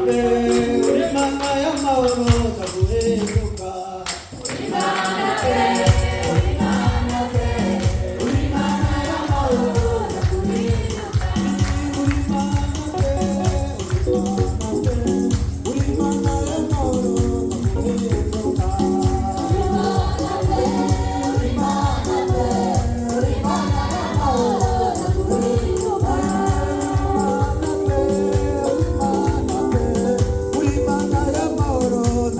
우리 만나야 마음으로 자꾸 해줄까 우리 만나게 우리 만나게 우리 만나야 마음으로 자꾸 해줄까 우리 만나게 우리 만나야 마음으로 자꾸 해줄까 우리 만나게 우리 만나야 마음으로 자꾸 해줄까 우리 만나야 마음으로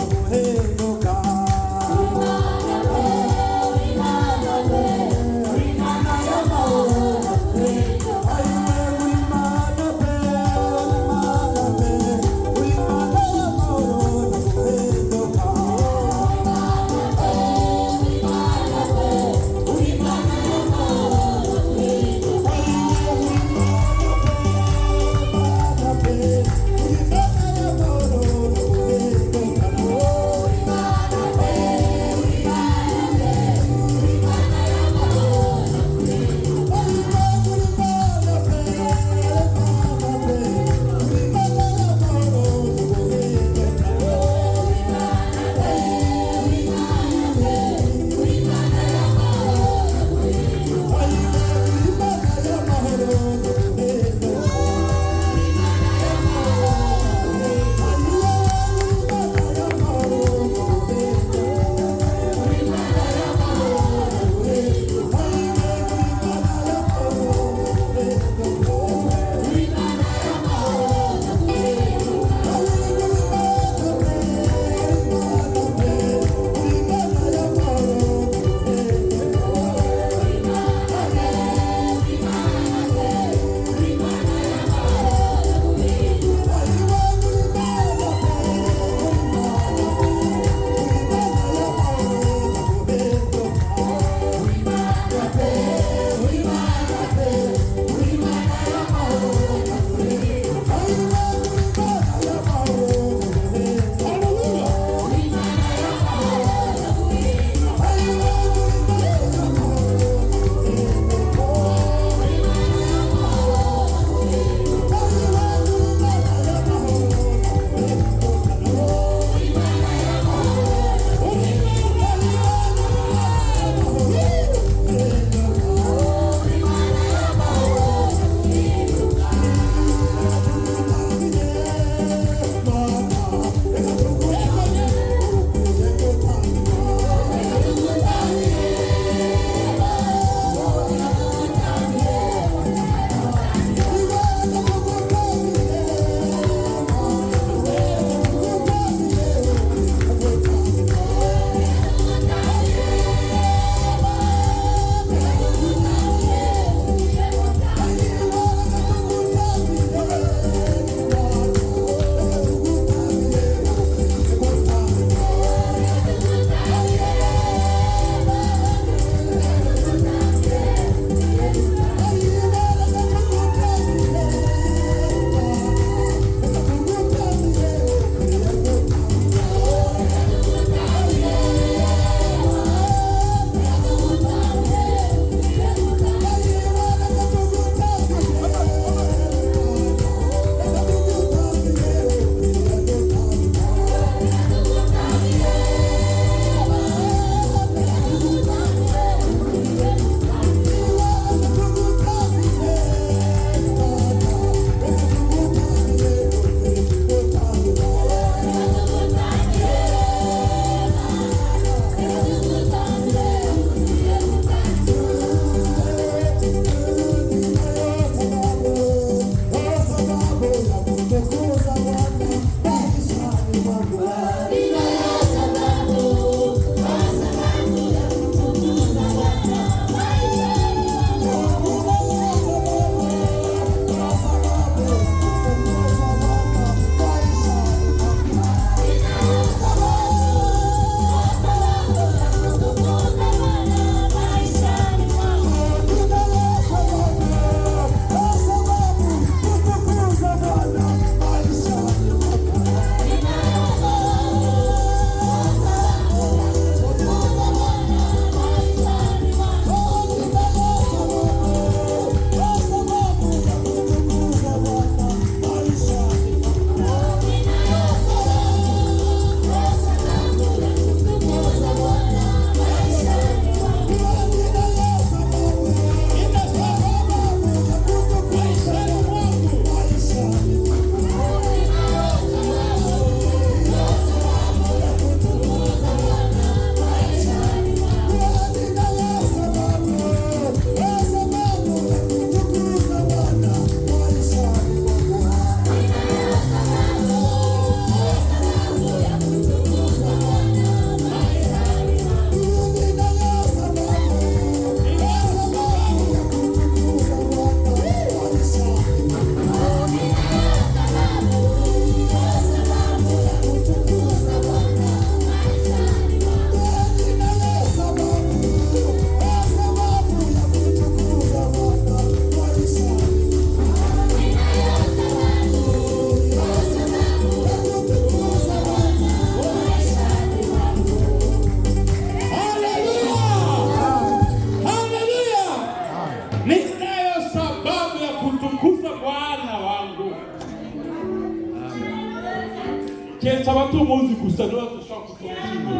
keretse abatumuzi gusa nibo dushobora kutumva.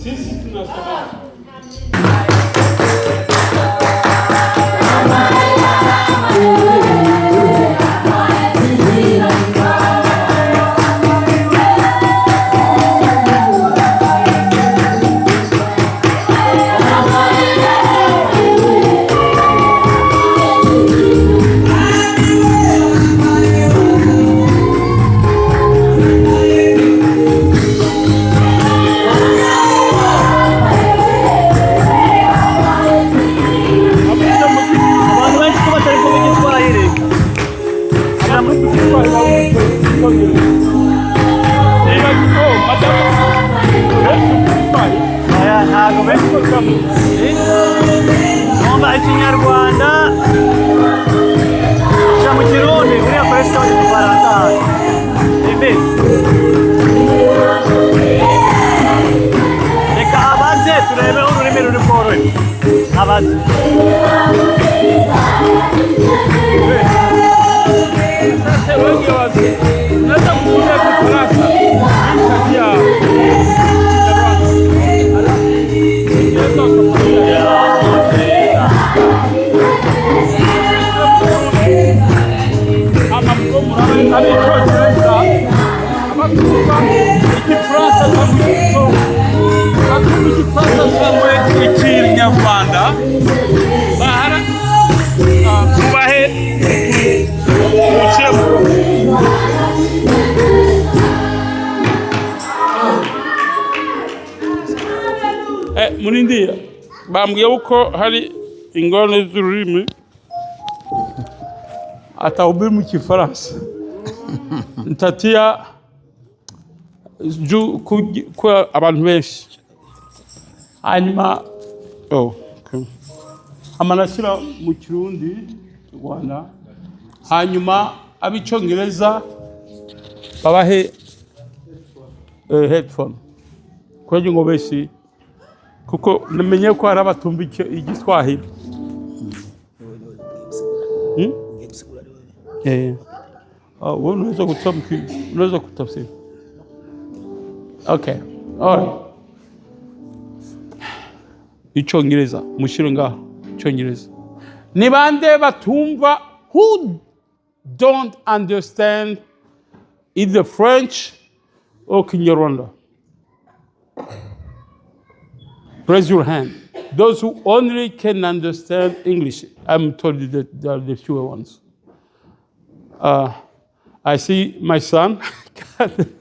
Sisi tunasaba Ngomba ikinyarwanda cya mu kirundi uriya koresha mu gifaransa ibi reka abaze turebe ururimi ruri bworohe abaze ikinyarwanda bahara kubahe muri ndiya bambwiye uko hari ingorane z'ururimi atawubiri mu kifaransa ntatia juu kwa abantu benshi hanyuma amanashyira mu kirundi Rwanda hanyuma abicongereza babahe headphone kwaje ngo benshi kuko namenye ko hari abatumva igiswahili unaweza kutafsiri. Okay. All right. Icyongereza mushiro ngaho Icyongereza. Ni bande batumva who don't understand either French or Kinyarwanda? Raise your hand. Those who only can understand English. I'm told you that they are the fewer ones. I see my son.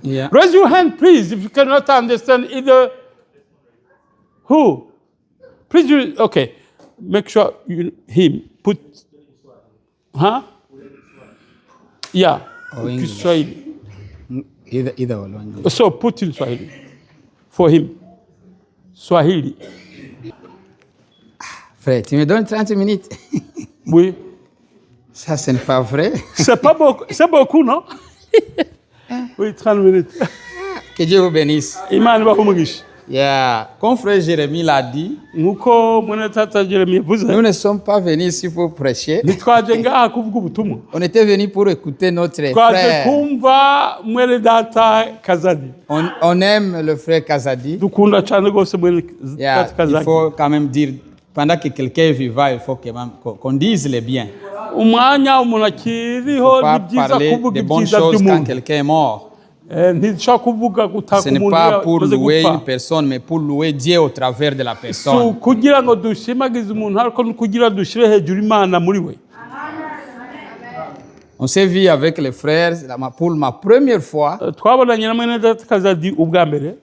Yeah. Raise your hand, please, if you cannot understand either. Who? Please, okay. Make sure him put. Huh? Yeah. Swahili. Either one. So put in Swahili for him. Swahili. Frère, tu me donnes 30 minutes. Oui. Ça, ce n'est pas vrai. C'est pas beaucoup, c'est beaucoup, non? Oui, 30 minutes. Que Dieu vous bénisse. Imani bahumugisha. Yeah. Comme frère Jérémie l'a dit, Nkuko mwene tata Jeremie yavuze, nous ne sommes pas venus ici pour prêcher. nitwaje ngaha kuvuga ubutumwa. On était venus pour écouter notre Twaje frère. kumva mwene data Kazadi. On aime le frère Kazadi. Dukunda cyane gose mwene Yeah. data Il Kazadi. faut quand même dire, pendant que quelqu'un est vivant, il faut qu'on dise les biens. Umwanya umuntu Il akiriho ne faut pas ni byiza parler kuvuga des bonnes ibyiza choses quand by'umuntu. quelqu'un est mort. Ntishobora kuvuga gutaka Ce n'est umuntu pas pour yamaze louer gupfa. une personne, mais pour louer Dieu au travers de la So personne. kugira ngo dushimagize umuntu ariko no kugira dushire hejuru Imana muri we. On s'est vu avec les frères pour ma première fois. Twabonanye na mwene data Kazadi ubwa mbere.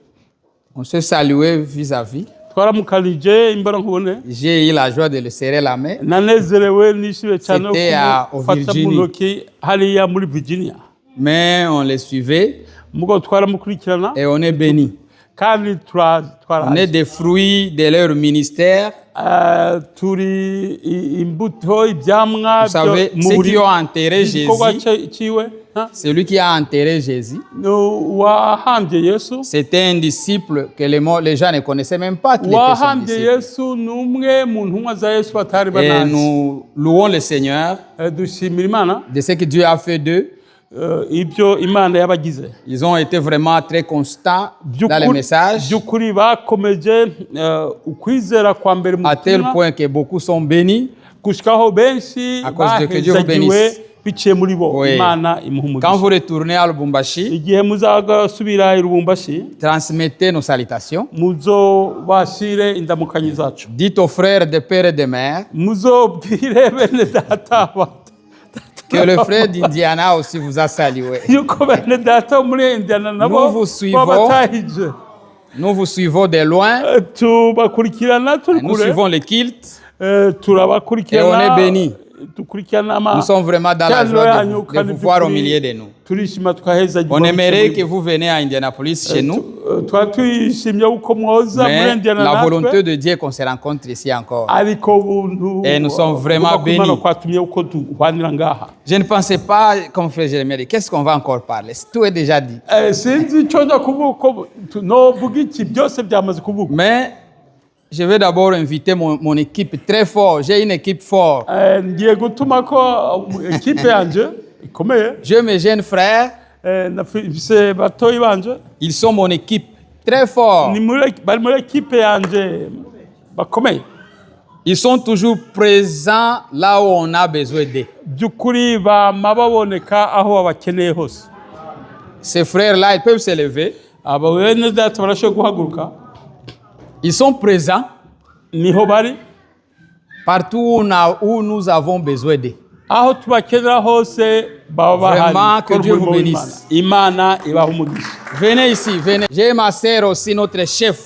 On s'est salué vis-à-vis. Twaramukanije imbara nkubone. J'ai eu la joie de le serrer la main. Nanezerewe nishimye cyane C'était au kumufata mu ntoki hariya muri Virginia. Mais on les suivait Mugo twaramukurikirana et on est bénis. kandi On est des fruits de leur ministère. turi imbuto ibyamwa Vous savez, ceux qui ont enterré Jésus, celui qui a enterré Jésus, wahambye Yesu c'était un disciple que les gens ne connaissaient même pas qu'il était son wahambye disciple. Yesu numwe mu ntumwa za Yesu batari Et banazi nous louons le Seigneur dushimira Imana de ce que Dieu a fait d'eux. ibyo Imana yabagize. Ils ont été vraiment très constants dans les messages, by'ukuri bakomeje ukwizera kwa mbere mu à tel butumwa, point que beaucoup sont bénis. gushikaho benshi À cause de que Dieu vous bahezagiwe bénisse. biciye muri bo. Oui. Imana imuha Quand umugisha. vous retournez à Lubumbashi, Igihe muzagasubira i Lubumbashi, transmettez nos salutations. muzobashire indamukanyi zacu, Dites aux frères de père et de mère muzobwire bene data que le frère d'Indiana aussi vous a salué. yuko bene data wo muri Indiana nabo Nous vous suivons. babatahije. Nous vous suivons de loin, Tubakurikirana turi nous kure, suivons le culte. turabakurikirana, Et on est bénis. dukurikirana Nous sommes vraiment dans la joie de vous voir au milieu de nous. turishima tukahezagirwa. On aimerait que vous veniez à Indianapolis chez nous, twari tuyishimye uko mwoza muri mais Indiana la natwe, volonté de Dieu qu'on se rencontre ici encore. ariko ubuntu Et nous sommes vraiment kuva ku Mana bénis. kwatumye uko duhwanira ngaha. Je ne pensais pas, comme frère Jérémie a dit, qu'est-ce qu'on va encore parler? Tout est déjà dit. Sinzi icyo nja kuvuga uko novuga iki, byose byamaze kuvuga. Mais je vais d'abord inviter mon équipe très fort. J'ai une équipe forte. Ngiye gutuma ko ekipe yanje ikomeye, J'ai mes jeunes frères, nafise batoyi banje ils sont mon équipe très fort. bari muri ekipe yanje bakomeye, Ils sont toujours présents là où on a besoin d'eux. by'ukuri bama baboneka aho babakeneye hose. Ces frères-là, ils peuvent se lever. Aba bene data barashoboye guhaguruka, Ils sont présents niho bari, partout où nous avons besoin d'eux. aho tubakenera hose baba bahari. Vraiment, que Bakora Dieu umurimo vous w'Imana. bénisse. Imana ibaha umugisha. Venez ici, venez. J'ai ma sœur aussi, notre chef.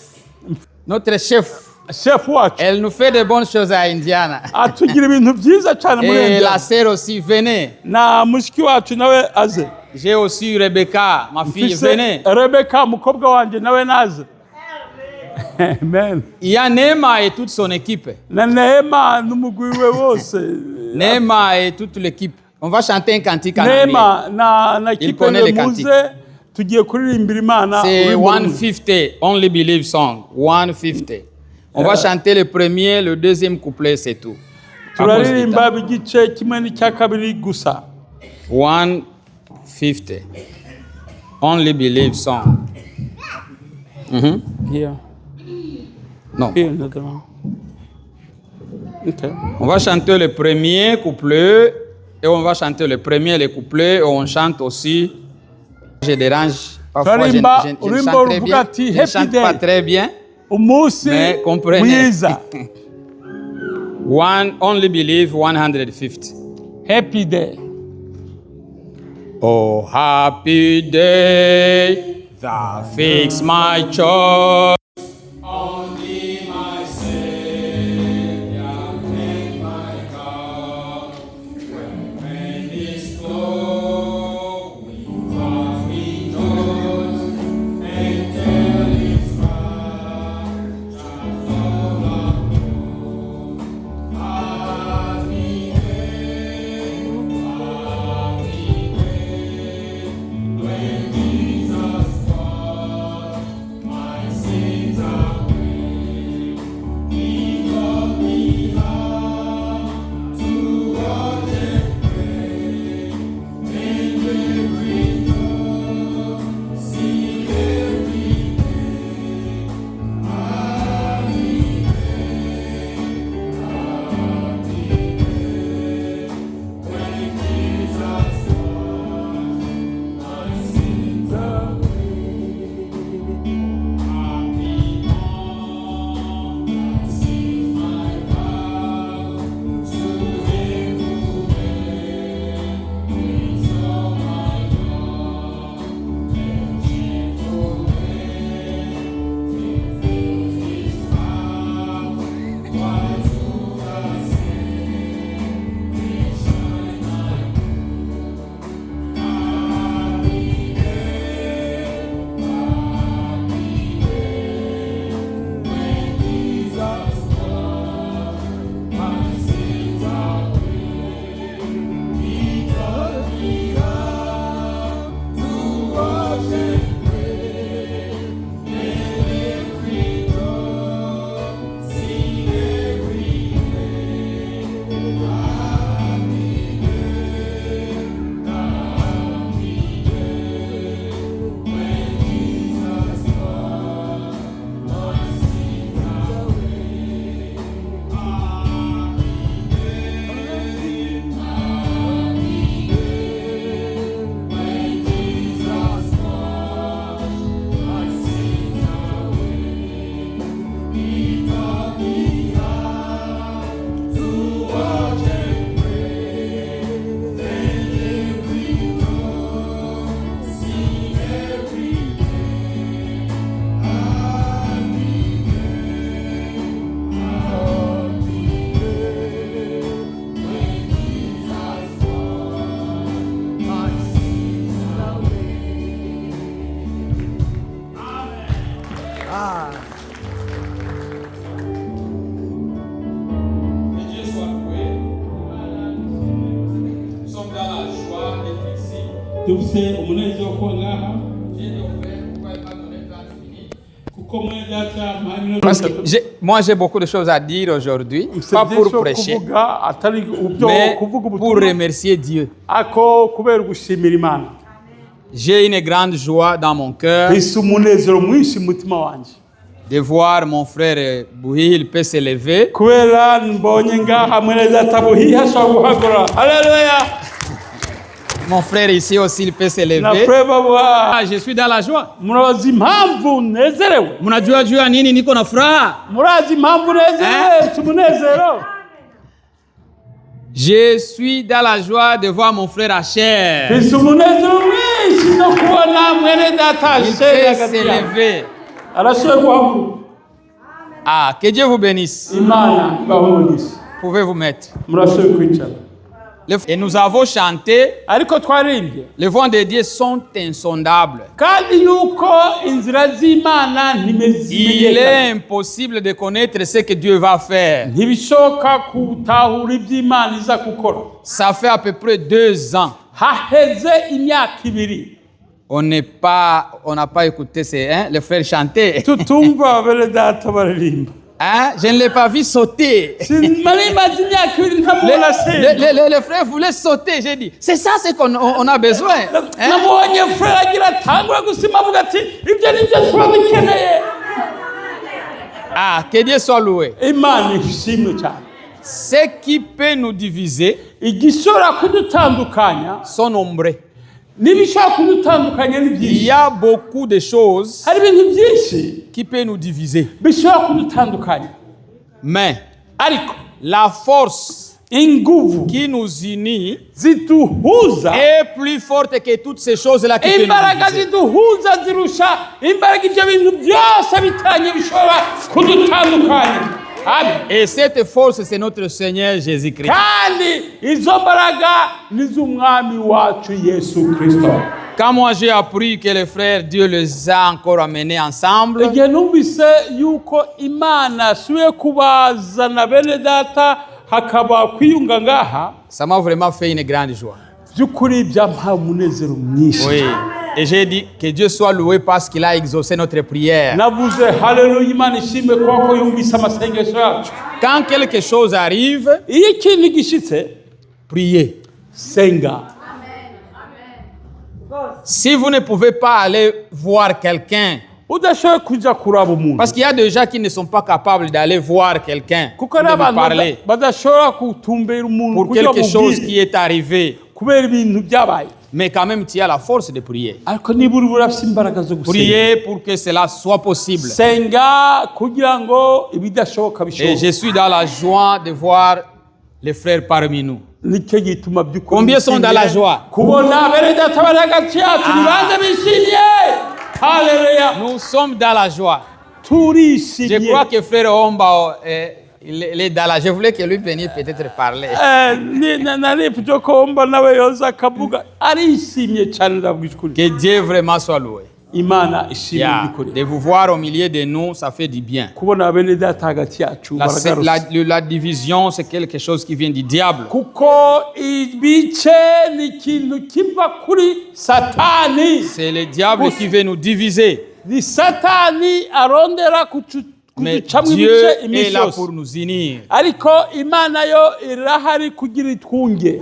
Notre chef. Chef wacu Elle nous fait de bonnes choses à Indiana. atugira ibintu byiza cyane muri Et la Indiana. sœur aussi, venez. Na mushiki wacu nawe aze. J'ai aussi Rebecca, ma fille, Mfise venez. Rebecca umukobwa wanjye nawe naze. Amen. Il y a Nema et toute son équipe. Na Neema n'umugwi we wose. Nema et toute l'équipe. On va chanter un cantique en anglais. Neema na kipe connaît les muze tugiye kuririmbira Imana. C'est ururimi rumwe. 150, Only Believe Song. 150. On va chanter le premier, le deuxième couplet, c'est tout. À cause du Turaririmba temps. igice kimwe n'icya kabiri gusa. 150. Only Believe Song. Mhm. Here. Non. Here, another one. Okay. On va chanter le premier couplet et on va chanter le premier le couplet et on chante aussi. Je dérange parfois, je Karimba, ne urimba chante très bien. Ruvugati, Je ne Happy chante Day. pas très bien, Umunsi mais comprenez. mwiza. Only Believe 150. Happy day. Oh, happy day that fix my choice. Only my Savior and my God. When pain is low, we must rejoice and tell His wrath shall all unknown. Happy day, when Jesus was my Savior. Que Dieu soit loué. Nous sommes dans la joie d'être ici. dufise umunezero wo kuba ngaha Dieu nous fait pourquoi il m'a donné 30 minutes. kuko mwene data mpaye iminota Parce que itatu. moi j'ai beaucoup de choses à dire aujourd'hui, Mfise pas byinshi pour vyo prêcher, kuvuga atari ubyo mais kuvuga pour ubutumwa remercier Dieu. ako kubera gushimira Imana. J'ai une grande joie dans mon cœur Mfise umunezero mwinshi mu mutima wanje de voir mon frère Bouhil peut se lever. kubera mbonye ngaha mwene data Buhiha ashobora guhagarara. Haleluya. Mon frère ici aussi il peut se na lever. frère baba Ah, je suis dans la joie. murazi impamvu nezerewe Mnajua juu ya nini niko na furaha? murazi impamvu nezerewe tumunezero. Je suis dans la joie de voir mon frère Asher. Mfise umunezero mwinshi no kubona mwene data Il Asher peut hagati se yacu. lever. arashoboye guhaguruka. Ah, que Dieu vous bénisse. Imana ibahumugishe. Pouvez-vous mettre. Murashoboye kwicara. Et nous avons chanté, ariko twaririmbye les voies de Dieu sont insondables. kandi yuko inzira z'Imana Il ntimenyekana. est impossible de connaître ce que Dieu va faire. ntibishoboka gutahura iby'Imana iza gukora. Ça fait à peu près 2 ans. haheze imyaka ibiri On n'a pas écouté le frère chanter. tutumva bene data baririmba. Hein? Je ne l'ai pas vu sauter. Sinari maze imyaka ibiri ntamubona asenga. Le frère voulait sauter. J'ai dit, c'est ça ce qu'on on a besoin. Hein? namubonye frere agira atangura gusima avuga ati ibyo ni byo tuba dukeneye. Ah, que Dieu soit loué. Imana ishimwe cyane. Ce qui peut nous diviser igishobora kudutandukanya sont nombreux. n'ibishobora kudutandukanya ni Il y byinshi. a beaucoup de choses hari ibintu byinshi qui peuvent nous diviser. bishobora kudutandukanya, Mais ariko la force inguvu qui nous unit ziduhuza, est plus forte que toutes ces choses-là qui peuvent nous imbaraga diviser. ziduhuza zirusha imbaraga ibyo bintu byose bitanye bishobora kudutandukanya. Amen. Et cette force, c'est notre Seigneur Jésus-Christ. kandi izo mbaraga ni z'umwami wacu Yesu Kristo. Quand moi j'ai appris que les frères, Dieu les a encore amenés ensemble, igihe numvise yuko Imana asubiye kubazana bene data hakaba kwiyunga ngaha, ça m'a vraiment fait une grande joie. by'ukuri byampaye umunezero mwinshi. Oui. Et j'ai dit que Dieu soit loué parce qu'il a exaucé notre prière. navuze haleluya, Imana ishimwe kuko yumvise amasengesho yacu. Quand quelque chose arrive, iyo ikintu gishitse, priez. senga. Si vous ne pouvez pas aller voir quelqu'un, udashoboye kuja kuraba umuntu, parce qu'il y a des gens qui ne sont pas capables d'aller voir quelqu'un, kuko de lui n'abantu parler badashobora kutumbera umuntu pour kugira quelque chose mubwire qui est arrivé. kubera ibintu byabaye. Mais quand même, tu as la force de prier. ariko niba uri burafise imbaraga zo gusenga, Priez pour que cela soit possible. senga kugira ngo ibidashoboka Et bishoboke. je suis dans la joie de voir les frères parmi nous. nicyo gituma by'ukuri Combien sont dans la joie? kubona bene data bari hagati yacu nibanze bishimye. Haleluya, Nous sommes dans la joie. Je turishimye. crois que frère Omba, il est dans la joie. Je voulais que lui vienne peut-être parler. narifuje ko mba nawe yoza akavuga arishimye cyane. ndavuga ukuri, Que Dieu vraiment soit loué. Imana ishimye Yeah. by'ukuri De vous voir au milieu de nous, ça fait du bien. kubona bene data hagati yacu baragarutse. La division, c'est quelque chose qui vient du diable. kuko ibice ni ikintu kiva kuri satani. C'est le diable qui veut nous diviser. ni satani arondera Mais kuducamwo Dieu ibice est iminsi là yose, pour nous unir. ariko Imana yo irahari kugira itwunge.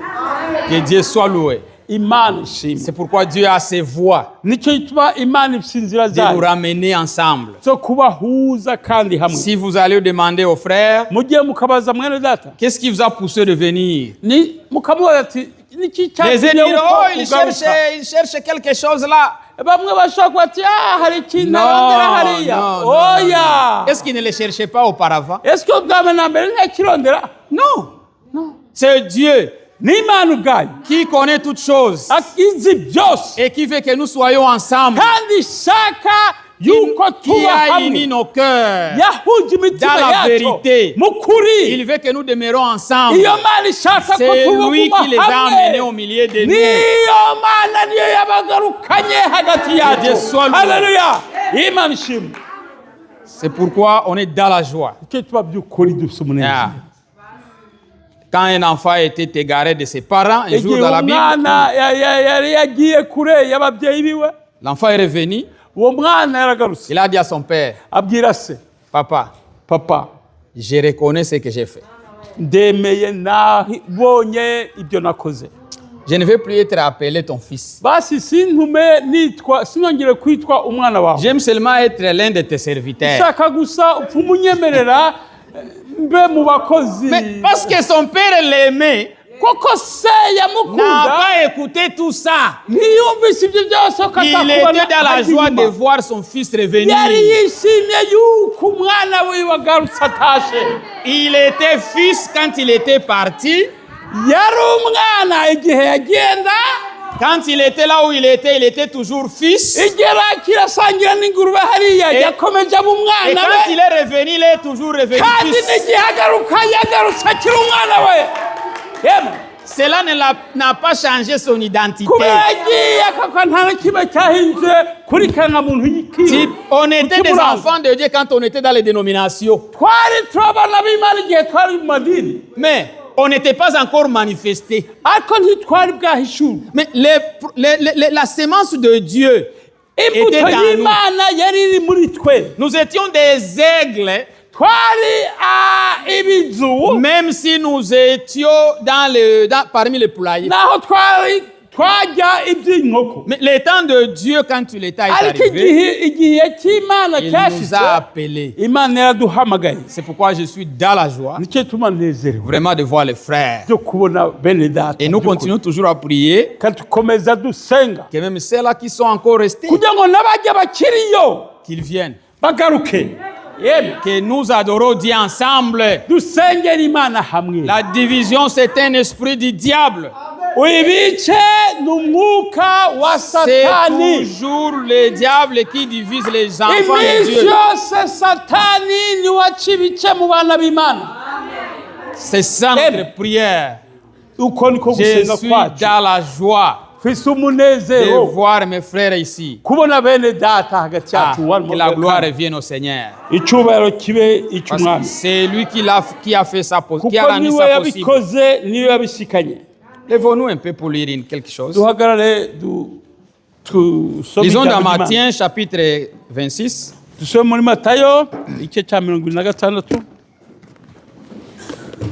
Que Dieu soit loué. Imana ishimwe. C'est pourquoi Dieu a ses voies nicyo gituma Imana ifite inzira de nous zayo ramener ensemble. zo kubahuza kandi hamwe. Si vous allez demander aux frères, mugiye mukabaza mwene data, qu'est-ce qui vous a poussé de venir? ni mukamubaza ati niki Les cyatumye ennemis, oh, ugaruka. il cherche quelque chose là. bamwe bashobora kuba ati hari ikintu Non, arondera hariya. non, non, oya, Est-ce qu'il ne le cherchait pas auparavant? est-ce que ubwame na mbere ntakirondera? Non. C'est Dieu ni Imana ubwayo qui connaît toutes choses izi byose et qui veut que nous soyons ensemble. kandi ishaka yuko Qui tuba a uni hamwe, nos cœurs. yahuje imitima Dans la yacu vérité. mu kuri. Il veut que nous demeurons ensemble. iyo Mana ishaka ko C'est lui tubuguma qui les a amenés au hamwe, milieu de nous. niyo Mana niyo yabagarukanye hagati Dieu yacu. soit loué. Haleluya, Imana ishimwe. C'est pourquoi on est dans la joie. icyo tuba by'ukuri dufite Yeah. umunezero. Quand un enfant était égaré de ses parents, un jour igihe dans la Bible, umwana yari yagiye kure y'ababyeyi biwe, l'enfant est revenu. uwo mwana yaragarutse Il a dit à son père, abwira se, papa, papa, je reconnais ce que j'ai fait. ndemeye nabonye ibyo nakoze, Je ne veux plus être appelé ton fils. basi sinongere kwitwa umwana wawe, J'aime seulement être l'un de tes serviteurs. nshaka gusa upfa umunyemerera mbe mu bakozi. Mais parce que son père l'aimait, koko se n'a yamukunda pas écouté tout ça. ntiyumvise ibyo byose ko Il était dans la joie de voir son fils revenir. yari yishimye yuko umwana wiwe agarutse atashe. Il était fils quand il était parti. yari umwana igihe yagenda, Quand il était là où il était toujours fils. igihe akirasangira n'ingurube hariya Et- yakomeje aba Et umwana quand we, il est revenu, il est toujours revenu kandi fils. n'igihe agaruka yagarutse akiri umwana we. Yemwe, Cela n'a pas changé son identité. kubera yagiye akakwa nta na kimwe cyahinduye kuri kangamuntu Si y'ikiri. on était des enfants de Dieu quand on était dans les dénominations, twari turabana b'Imana igihe twari mu madini, mais on n'était pas encore manifesté. ariko ntitwari bwahishure. Mais la sémence de Dieu était imbuto dans nous. y'Imana yari iri muri twe. Nous étions des aigles, twari ibizu, même si nous étions parmi les poulaillers. naho twajya iby'inkoko. Mais le temps de Dieu, quand il était ariko arrivé, igihe cy'Imana il nous cyashitse, a appelés. Imana yaraduhamagaye. C'est pourquoi je suis dans la joie, nicyo tuma nezerewe vraiment, de voir les frères. byo kubona bene data. Et nous continuons toujours à prier, kandi tukomeza dusenga que même ceux-là qui sont encore restés, kugira ngo n'abajya bakiriyo qu'ils viennent. bagaruke. Yemwe, Que nous adorons Dieu ensemble. dusengera Imana hamwe. La division, c'est un esprit du diable. ibice ni umwuka wa C'est satani. toujours le diable qui divise les enfants de iminsi Dieu. yose satani ni waca ibice mu bana b'Imana. C'est ça notre prière. uko niko Je gusenga suis kwacu. dans la joie twese de umunezero voir mes frères ici. kubona bene data hagati Ah, yacu. wari que mu la gloire bwakane. revienne au Seigneur. icyubahiro kibe Parce que icy'umwami, c'est lui qui a fait ça, qui a kuko rendu niwe ça possible. yabikoze niwe yabishikanye. Lèvons-nous un peu pour lire quelque chose. duhagarare tusome Lisons dans ijambo ry'Imana. Matthieu chapitre 26. dusome muri Matayo igice cya 26.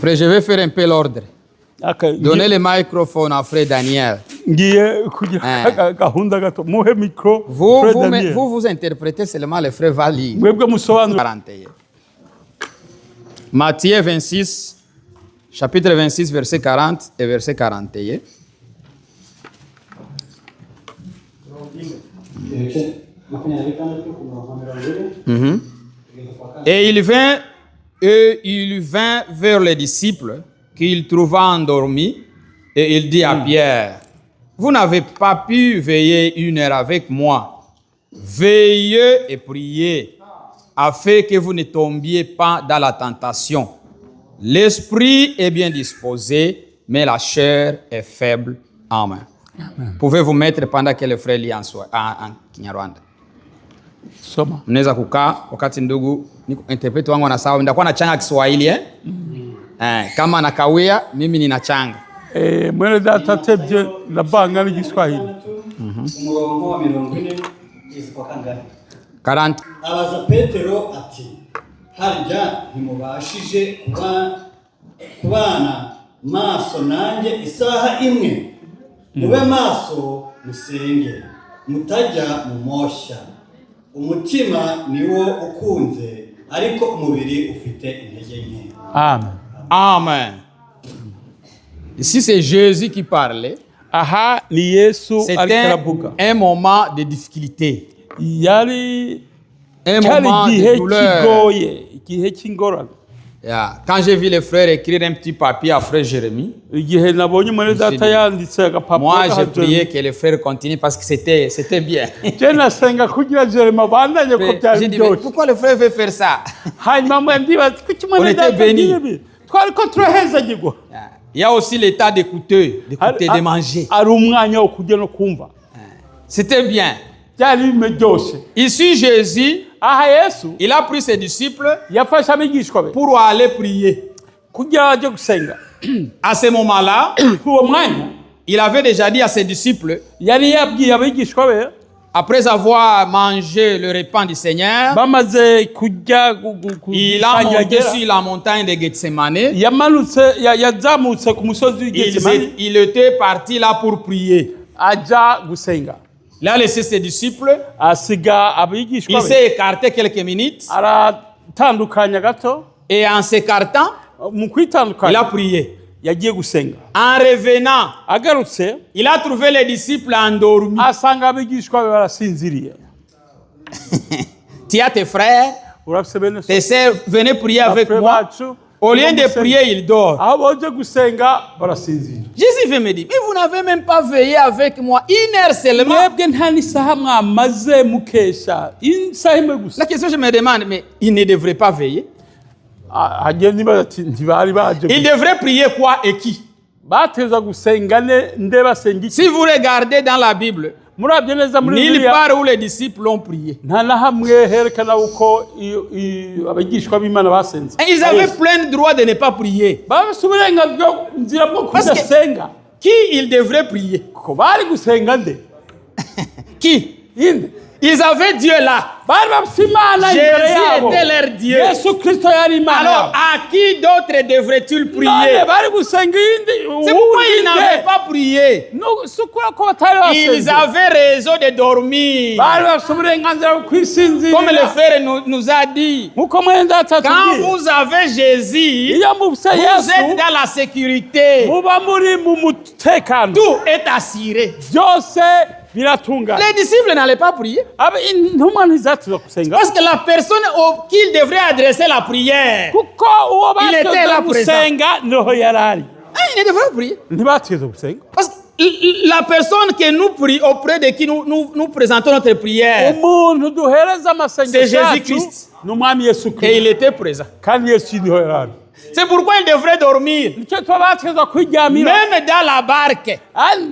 Frère, je vais faire un peu l'ordre. Donnez le microphone à frère Daniel. ngiye kugira gahunda gato, muhe mikoro. Vous interprétez seulement, le frère va lire. mwebwe musobanura. 41. Matthieu 26, chapitre 26, verset 40 et verset 41. Et il vint vers les disciples qu'il trouva endormis, et il dit à Pierre, vous n'avez pas pu veiller 1 heure avec moi. Veillez et priez, afin que vous ne tombiez pas dans la tentation. L'esprit est bien disposé, mais la chair est faible. Amen. Pouvez-vous mettre pendant que le frère lit en Kinyarwanda? Soma. Mnaweza kukaa wakati ndugu interpreti wangu anasawa, ndakuwa nachanga Kiswahili kama nakawia mimi ninachanga. Mwene data atebye ndabanga n'Igiswahili. umurongo wa 40 izwa kangahe? 40. abaza Petero ati harya ntimubashije kubana maso nanjye isaha imwe? mube maso musenge mutajya mu moshya. umutima niwo ukunze ariko umubiri ufite intege nke. Amen. Amen. Ici c'est Jésus qui parlait. aha ni Yesu ariko C'était aravuga. un moment de difficulté, yari un cyari moment de igihe douleur. kigoye, igihe cy'ingorane. Yeah. Quand j'ai vu les frères écrire un petit papier à frère Jérémie, igihe nabonye mwene data yanditse agapapuro moi j'ai gahato. prié que les frères continuent parce que c'était bien. je nasenga kugira Jerema abandanye ko J'ai byari dit, mais byose. pourquoi le frère veut faire ça? hanyuma mwe ndibaza kuki On mwene était data bénis. agiye twari ko turahezagirwa. Yeah. Il y a aussi l'état d'écouter, de manger. ari umwanya wo kujya no kumva. C'était bien. byari biryoshe. Ici Jésus aha Yesu il a pris ses disciples yafashe abigishwa be pour aller prier. kugira baje gusenga. À ce moment-là, Uwo mwanya il avait déjà dit à ses disciples, yari yabwiye abigishwa be après avoir mangé le repas du Seigneur, bamaze kujya il a monté sur la montagne de Gethsemane. yazamutse ku musozi w'Getsemani Il était parti là pour prier. aja gusenga. Il a laissé ses disciples. Asiga Il abigishwa be s'est écarté quelques minutes. aratandukanya gato. Et en s'écartant, Mu il kwitandukanya a prié. yagiye gusenga. En revenant, Agarutse il a trouvé les disciples endormis. asanga abigishwa be barasinziriye. Tu as tes frères, Urafise bene so tes sœurs, venez prier avec bapfe moi. bacu, Au lieu de prier, il dort. aho boje gusenga barasinzira. Jésus veut me dire, mais vous n'avez même pas veillé avec moi 1 heure seulement. Mwebwe nta n'isaha mwamaze mukesha isaha imwe gusa. La question, je me demande, mais il ne devrait pas veiller. Hagiye niba ati ntibari baje Il devrait prier quoi et qui? bateza gusenga nde basenga iki. Si vous regardez dans la Bible, Murabye neza muri nulle Bibiliya part où les disciples ont prié. nta na hamwe herekana uko abigishwa b'Imana basenze. Et ils avaient plein de droit de ne pas prier. Bafise uburenganzira bwo Parce que- kudasenga. Qui ils devraient prier? Ko bari gusenga nde? Qui? Inde. Ils avaient Dieu là. Bari bafise Imana imbere Jésus yabo. était leur Dieu. Yesu Kristo yari Imana Alors, yabo. à qui d'autre devraient-ils prier? None bari gusenga C'est pourquoi ils n'avaient pas prié. sukura ko batari Ils basenze. avaient raison de dormir. Bari bafise uburenganzira bwo kwisinzira. Comme le frère nous a dit, Nkuko mwenda quand atatubwiye. vous avez Jésus, Iyo mufise vous êtes Yesu dans la sécurité. muba muri mu mutekano. Tout est assuré. Byose biratungana. Les disciples n'allaient pas prier. Intumwa ntizatuza gusenga. Parce que la personne qu'il devrait adresser la prière, Kuko uwo Il était là bateza gusenga niho yarari. il ne devrait pas prier. Ntibateza gusenga. Parce que la personne que nous prions, auprès de qui nous présentons notre prière, Umuntu duhereza amasengesho C'est Jésus yacu Christ. ni umwami Yesu et Kristo. il était présent. Kandi Yesu niho yarari. C'est pourquoi il devrait dormir. Nicyo tuba bateza kwiryamira. Même dans la barque,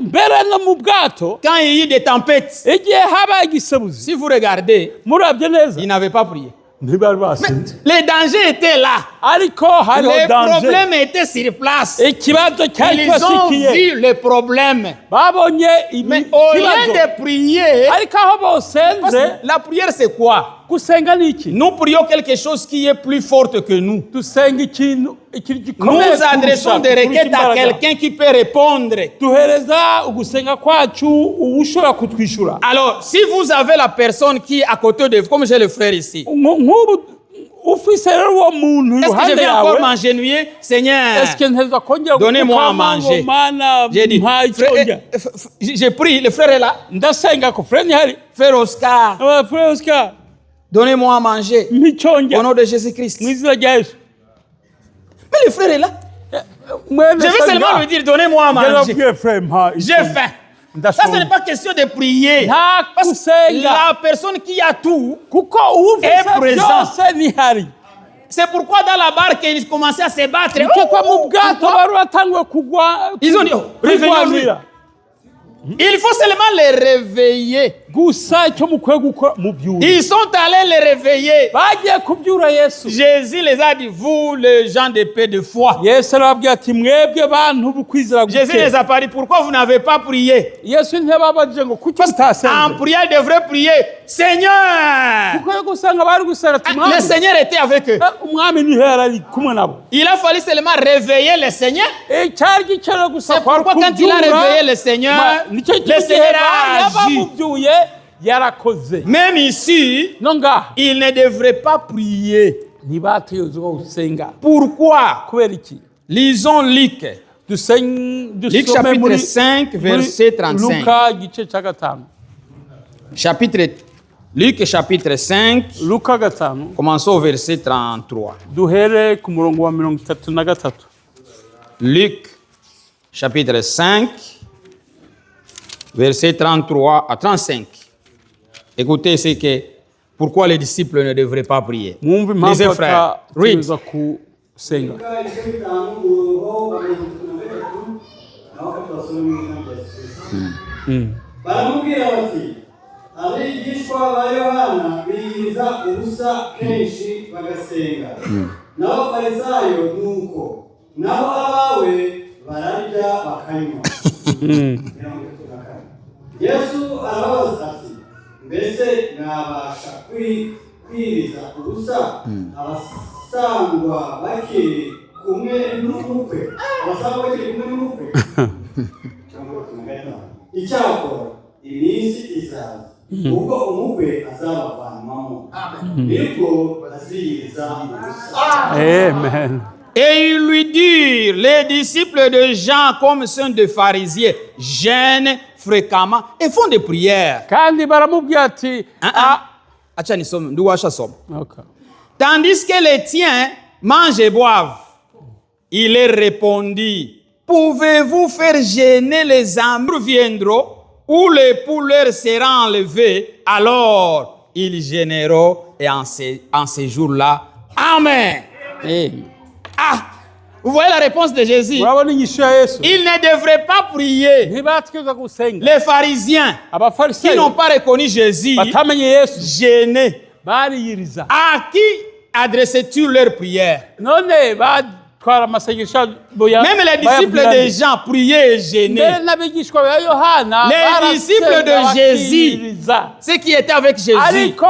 Mbere no mu bwato quand il y a eu des tempêtes, igihe habaye igisebuzi. si vous regardez, Murabye neza il n'avait pas prié. ntibari basenze. Les dangers étaient là. Ariko hariho Les danger. problèmes étaient sur place. Ikibazo cyari Ils ont kibasikiye. vu les problèmes. Babonye Mais au lieu ikibazo. de prier, Ariko aho parce bosenze que la prière c'est quoi? gusenga ni iki? Nous prions quelque chose qui est plus forte que nous. Dusenga ikintu Nous adressons des requêtes à quelqu'un qui peut répondre. duhereza ugusenga kwacu ushobora kutwishyura. Alors, si vous avez la personne qui est à côté de vous, comme j'ai le frère ici, Nk'ubu ufise rero uwo muntu est-ce que je iruhande vais encore yawe m'agenouiller? Seigneur, est-ce que nteza kongera donnez-moi à gupfukama ngo manger. Mana J'ai dit, mpaye icyo frère, ndya? j'ai pris, le frère est là. Ndasenga ko frere ntihari. Frère Oscar, Frere Oscar donnez-moi à manger. mpa icyo ndya Au nom de Jésus-Christ. mu izina rya Yesu. Mais le frère est là. Mwene Je vais senga. seulement lui dire, donnez-moi à manger. Yarabwiye frere mpa J'ai icyo faim. ndya. Ça, ce n'est pas question de prier. Nta Parce que gusenga la personne qui a tout, kuko est ufise présent. byose ntihari. c'est pourquoi dans la barque, ils commençaient à se battre. Nicyo kwa mu bwato bari batanguye kugwa. Ils ont dit, oh, réveillons-lui. kwirwanira. Il faut seulement les réveiller. Gusa icyo mukwiye gukora mubyura. Ils sont allés les réveiller. Bagiye kubyura Yesu. Jésus les a dit, vous les gens de paix de foi. Yesu arababwira ati mwebwe bantu bukwizera Jésus les guke. a pas dit, pourquoi vous n'avez pas prié? Yesu ntiyababajije ngo kuki En mutasenze. prière, ils devraient prier, Seigneur. Kuko gusanga bari gusenga ati Le mwami. Seigneur était avec eux. Umwami niho yarari kumwe nabo. Il a fallu seulement réveiller le Seigneur. Cyari gikenewe gusa C'est pourquoi quand il a réveillé le Seigneur, nicyo le Seigneur a agi. yabamubyuye yarakoze. Même ici, No ngaha il ne devrait pas prier. ntibategetswe gusenga. Pourquoi? Kubera iki? Lisons Luc. Luc Luc chapitre 5, verset 35. Luka igice cya gatanu. Luc chapitre 5, Luka gatanu commençons au verset 33. duhere ku murongo wa 33. Luc chapitre 5, verset 33 à 35. Écoutez ce que, pourquoi les disciples ne devraient pas prier. Mwumve Lisez impamvu frère, read. batategereza gusenga. baramubwira bati abigishwa ba Yohana biyiriza ubusa kenshi bagasenga n'abafarisayo nuko naho abawe bararya bakanywa. Yesu arabaza ati mbese mwabasha kwiriza ubusa abasangwa bakiri kumwe n'umukwe? Icyakora iminsi izaza ubwo umukwe azabavanwamo nibwo baziyiriza ubusa. Amen. Et ils lui dirent, les disciples de Jean, comme ceux des pharisiens, gênent fréquemment et font des prières. Kandi baramubwira ati Acha nisome, ndugu washa soma. okay. Tandis que les tiens mangent et boivent. Il leur répondit, pouvez-vous faire gêner les âmes viendront où l'époux leur sera enlevé, alors ils gêneront et en ces jours-là. Amen. Amen. Ah, vous voyez la réponse de Jésus. Urabona inyishu ya Yesu Ils ne devraient pas prier. ntibategerezwa gusenga. Les pharisiens qui Abafarisayo n'ont pas reconnu Jésus, batamenye Yesu gênés. bariyiriza. À qui adressais-tu leur prière? None batwara amasengesho Même les disciples de Jean priaient et gênaient. mbere n'abigishwa ba Yohana Les disciples de Jésus, bakiyiriza. ceux qui étaient avec Jésus, Ariko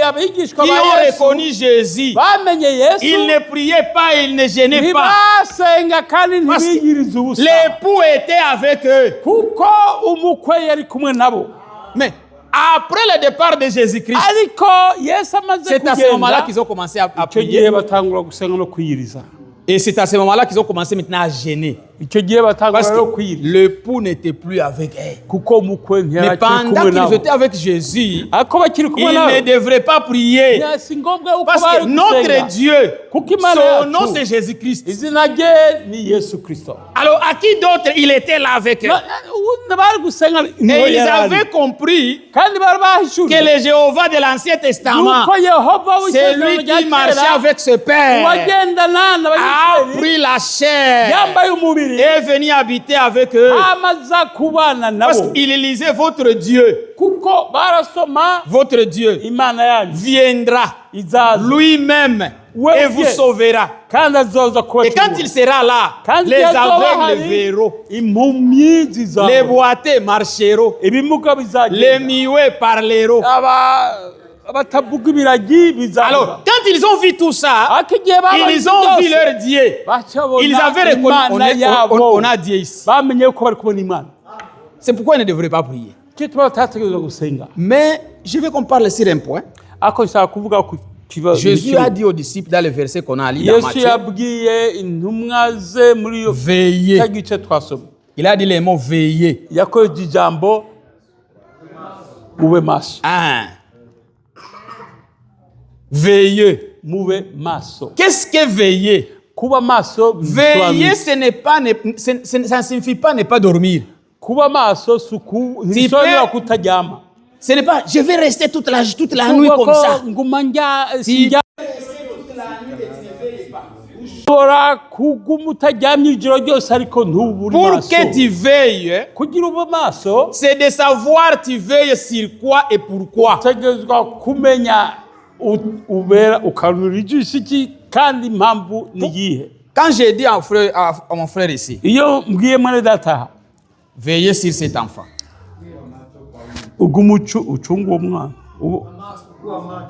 abigishwa qui ba ont Yesu reconnu Jésus, bamenye Yesu ils ne priaient pas, ils ne gênaient pas. ntibasenga kandi Parce que ntibiyiriza ubusa l'époux était avec eux. kuko umukwe yari kumwe nabo. Mais après le départ de Jésus-Christ, Ariko Yesu amaze c'est à ce moment-là kugenda qu'ils ont commencé à icyo prier. gihe batangura gusenga no kwiyiriza. Et c'est à ce moment-là qu'ils ont commencé maintenant à gêner. Icyo gihe batangura Parce no que kwiyiriza l'époux n'était plus avec elle. kuko umukwe Mais ntiyari akiri pendant kumwe qu'ils nabo. étaient avec Jésus, Ariko bakiri kumwe ils nabo ne devraient pas prier. si ngombwa yuko Parce bari que notre gusenga Dieu, kuko Imana son nom yacu c'est Jésus-Christ. izina rye ni Yesu Kristo. Alors à qui d'autre il était là avec eux? Bari gusenga Et ils avaient compris kandi bari que bahishuriwe le Jéhovah de l'Ancien Testament, yuko Yehova c'est lui qui marchait avec ce Père, wagendana a n'abanyisirayeli pris la chair yambaye umubiri et est venu habiter avec eux. amaza kubana Parce nabo qu'il lisait votre Dieu, kuko barasoma votre Dieu Imana yanyu viendra izaza lui-même Ouais, et vous Dieu. sauvera. kandi azoza Et quand il sera là, kandi les azoba aveugles hari verront, impumyi les zizaba boiteux marcheront, ibimuga les bizagenda muets parleront. abatavuga ibiragi Alors, bizaba. quand ils ont vu tout ça, Ariko igihe babonye ils ont vu byose, leur Dieu. bacabona Ils avaient reconnu, Imana yabo. on a Dieu ici. bamenye ko bari kubona Imana. C'est pourquoi ils ne devraient pas prier. Kitwa batategerezwa gusenga. Mais je veux qu'on parle sur un point. Ariko nshaka kuvuga ku kibazo. Jésus a dit aux disciples dans le verset qu'on a lu dans Yesu Matthieu, yabwiye intumwa ze muri yo veillez. cya gice twasoma. Il a dit les mots veillez. Yakoze ijambo mube maso. Hein. Veillez. Mube maso. Qu'est-ce que veiller? Kuba maso Veiller, ce n'est pas, ça ne signifie pas ne pas dormir. kuba maso suku ntisobanura kutaryama. Ce n'est pas, je vais rester toute la nuit comme ça. Nguma njya Si- sinjya ushobora kuguma utaryamye ijoro ryose ariko ntubure Pour maso. que tu veilles, Kugira ube maso c'est de savoir tu veilles sur quoi et pourquoi. utegerezwa kumenya ubera ukanura ijisho iki kandi impamvu ni iyihe. Quand j'ai dit à mon frère ici, Iyo mbwiye mwene data veillez sur cet enfant. uguma ucunga uwo mwana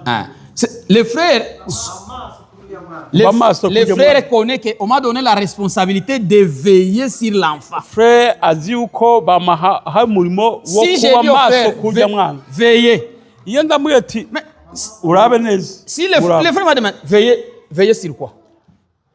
Hein. Les frères, Bamaso les kujya frères connaissent qu'on m'a donné la responsabilité de veiller sur l'enfant. frere azi yuko bamuha umurimo wo Si j'ai kuba dit au maso frère, kujya mwana. veillez. Iyo ndamubwiye ati Mais urabe neza si les urabe. frères m'a demandé, veillez sur quoi?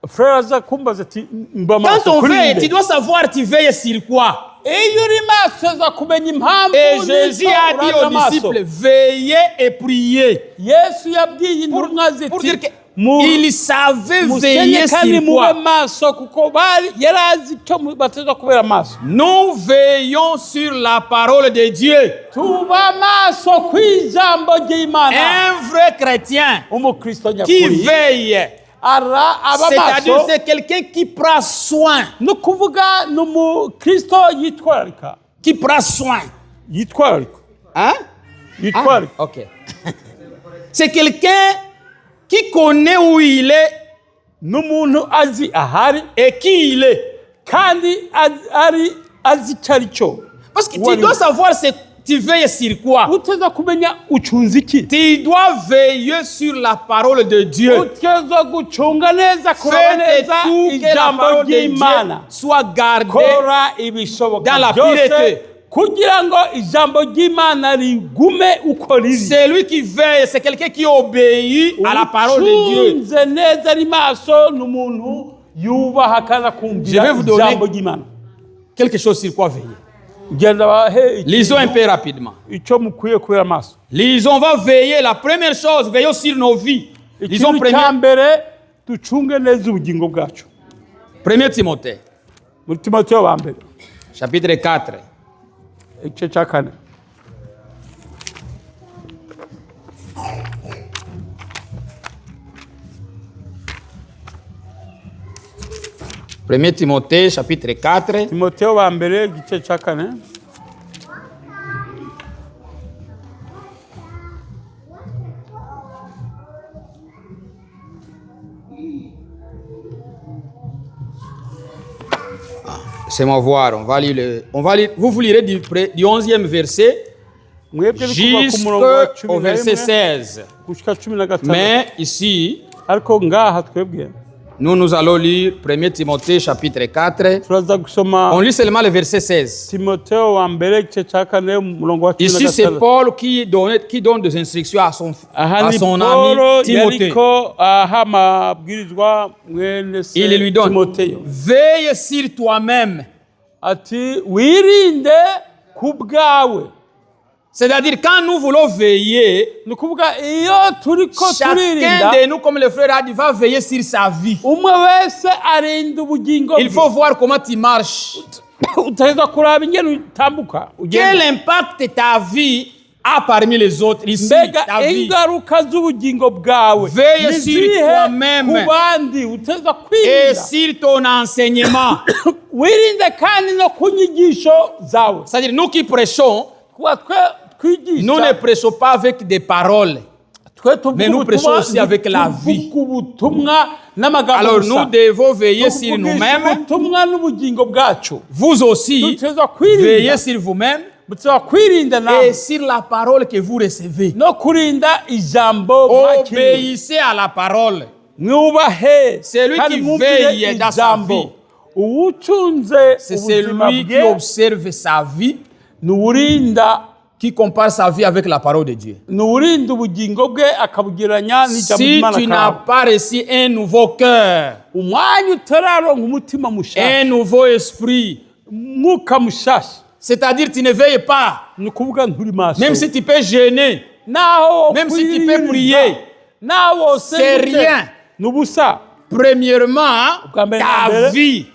frere aza kumbaza ati mba Quand maso on kuri veille, nde. tu dois savoir tu veilles sur quoi. Iyo uri maso aza kumenya impamvu Et Jésus a dit aux disciples, veillez et priez. Yesu yabwiye intumwa Pour ziti dire qu'il savait veiller musenye kandi sur mube quoi. maso kuko yari azi icyo bateza kubera maso. Nous veillons sur la parole de Dieu. Tuba maso ku ijambo ry'Imana. Un vrai chrétien Umukristo qui nyakuri veille, aba c'est-à-dire maso c'est quelqu'un qui prend soin, no kuvuga ni umukristo yitwararika qui prend soin. yitwararika Hein? yitware Ok. C'est quelqu'un qui connaît où il est n'umuntu azi ahari et qui il est. kandi azi icyo ari cyo. Parce que tu dois savoir tu veilles sur quoi. uteza kumenya ucunze iki. Tu dois veiller sur la parole de Dieu. uteza gucunga neza kuraba neza ijambo ry'Imana soit gardé kora ibishoboka dans la byose pureté. kugira ngo ijambo ry'Imana rigume uko riri. Celui qui veille, c'est quelqu'un qui obéit à la parole de Dieu. ucunze neza ari maso n'umuntu yubaha kandi akumvira ijambo ry'Imana. Quelque chose sur quoi veiller. Lisons un peu rapidement. Lisons, on va veiller. La première chose, veillons sur nos vies. Lisons 1 Timothée. Chapitre 4. Premier Timothée, chapitre 4. Timothée wa mbere igice cya 4. Laissez-moi voir, on va lire vous lirez du 11e verset jusqu'au verset 16. Mais ici, nous allons lire 1 Timothée chapitre 4. On lit seulement le verset 16. Ici, c'est Paul qui donne des instructions à son ami Timothée. Il lui donne, veille sur toi-même. C'est-à-dire, quand nous voulons veiller, chacun de nous, comme le frère a dit, va veiller sur sa vie. Il faut voir comment tu marches. Quel impact ta vie a parmi les autres ici, ta vie. Veille sur toi-même et sur ton enseignement. C'est-à-dire, nous qui prêchons, nous ne prêchons pas avec des paroles, mais nous prêchons aussi avec la vie. Alors nous devons veiller sur nous-mêmes. Vous aussi, veillez sur vous-même et sur la parole que vous recevez. Obéissez à la parole. Celui qui veille dans sa vie, c'est celui qui observe sa vie, qui compare sa vie avec la parole de Dieu. Si tu n'as pas reçu un nouveau cœur, un nouveau esprit, c'est-à-dire tu ne veilles pas, même si tu peux jeûner, même si tu peux prier, c'est rien. Premièrement, ta vie.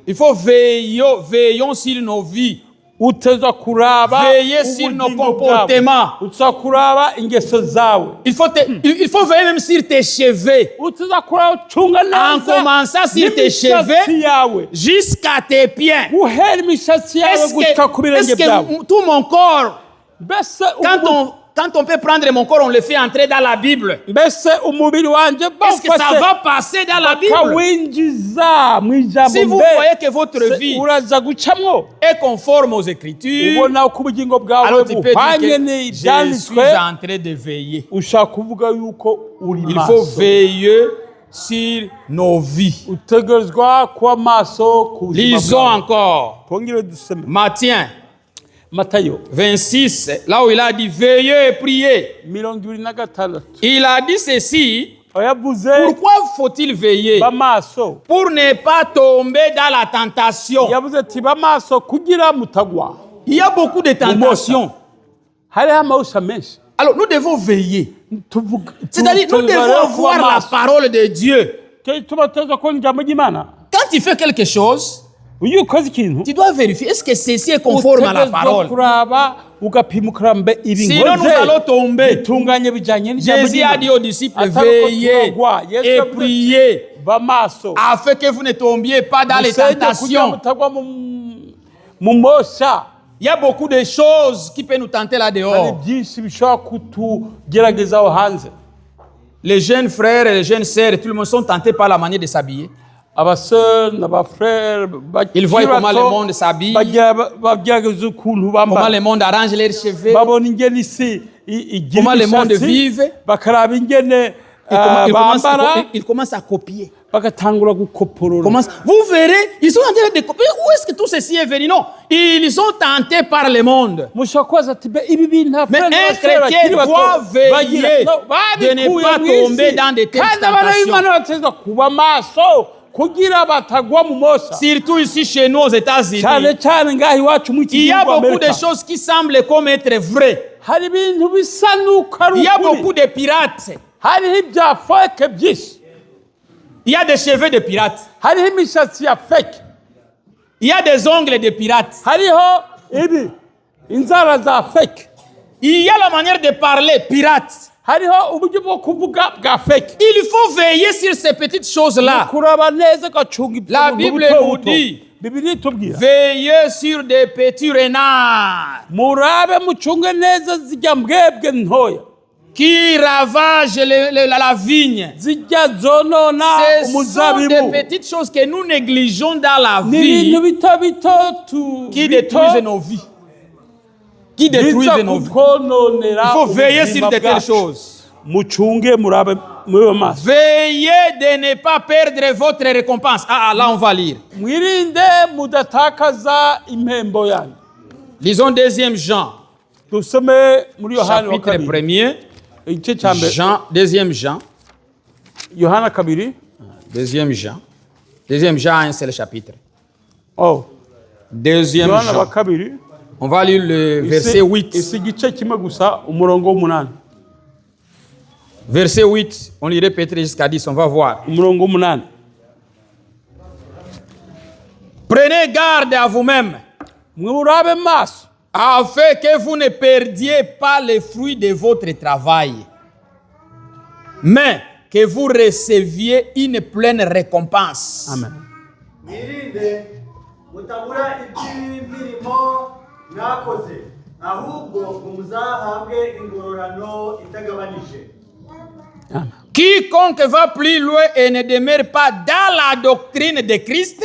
Il faut veillons sur nos vies. Veiller sur nos comportements. Il faut veiller même sur tes cheveux. En commençant sur tes cheveux jusqu'à tes pieds. Est-ce que tout mon corps, quand on peut prendre mon corps, on le fait entrer dans la Bible. Est-ce que ça va passer dans la Bible? Si vous voyez que votre vie est conforme aux Écritures, alors tu peux dire que je suis en train de veiller. Il faut veiller sur nos vies. Lisons encore. Matthieu 26, là où il a dit veillez et priez. Il a dit ceci. Pourquoi faut-il veiller? Pour ne pas tomber dans la tentation. Il y a beaucoup de tentations. Alors nous devons veiller. C'est-à-dire nous devons voir la parole de Dieu. Quand tu fais quelque chose, tu dois vérifier, est-ce que ceci est conforme à la parole? Sinon nous allons tomber. Jésus a dit aux disciples, veillez et priez afin que vous ne tombiez pas dans les tentations. Il y a beaucoup de choses qui peuvent nous tenter là hari dehors. byinshi bishobora kutugeragezaho hanze. Les jeunes frères et les jeunes sœurs, tout le monde sont tentés par la manière de s'habiller. Abasore n'abafrère Ils voient comment le monde s'habille, bagerageza ukuntu comment bambara, le monde arrange leurs cheveux, babona ingene isi igira comment le monde imishatsi, vive. bakaraba ingene bambara, Ils commencent à copier. bagatangura gukoporora. Vous verrez, ils sont en train de copier. Où est-ce que tout ceci est venu? Non, ils sont tentés par le monde. mushobora kubaza ati be ibi bintu Mais un chrétien doit veiller de ne pas tomber dans de telles kandi abana tentations. b'Imana bateza kuba maso kugira batagwa mu mosa. Surtout ici chez nous aux États-Unis. cyane cyane ngaha iwacu mu Il y a gihugu beaucoup Amerika. de choses qui semblent comme être vraies. hari ibintu bisa n'uko ari Il y a ukuri. beaucoup de pirates. hariho ibya feke byinshi, Il y a des cheveux de pirates. hariho imishatsi ya feke, Il y a des ongles de pirates. hariho ibi inzara za feke, Il y a la manière de parler pirate. hariho uburyo bwo kuvuga bwa feke. Il faut veiller sur ces petites choses-là. kuraba neza gacunga La ibintu Bible buto nous buto. dit, Bibiliya itubwira veillez sur des petits renards murabe mucunge neza zijya mbwebwe ntoya qui ravagent la vigne. zijya zonona Ce sont umuzabibu. des petites choses que nous négligeons dans la ni vie ibintu bito bito qui détruisent nos vies. Qui détruisent biza nos vies. kukononera Il faut veiller sur ubuzima de telles bwacu. choses. mucunge murabe mube maso. Veillez de ne pas perdre votre récompense. Ah, là, on va lire. mwirinde mudatakaza impembo yanyu. Lisons 2 Jean, dusome muri yohana wa chapitre kabiri 1er. igice cya mbere. Jean, 2 Jean, yohana kabiri 2 Jean. 2 Jean, un seul chapitre. oh 2 yohana wa Jean. kabiri On va lire le verset 8. isi igice kimwe gusa umurongo w'umunani. Verset 8, on irait peut-être jusqu'à 10, on va voir. umurongo w'umunani. Prenez garde à vous-même, murabe maso afin que vous ne perdiez pas les fruits de votre travail, mais que vous receviez une pleine récompense. amen. mwirinde mutabura iby'imirimo mwakoze, ahubwo ngo muzahabwe ingororano itagabanije. amen. Quiconque va plus loin et ne demeure pas dans la doctrine de Christ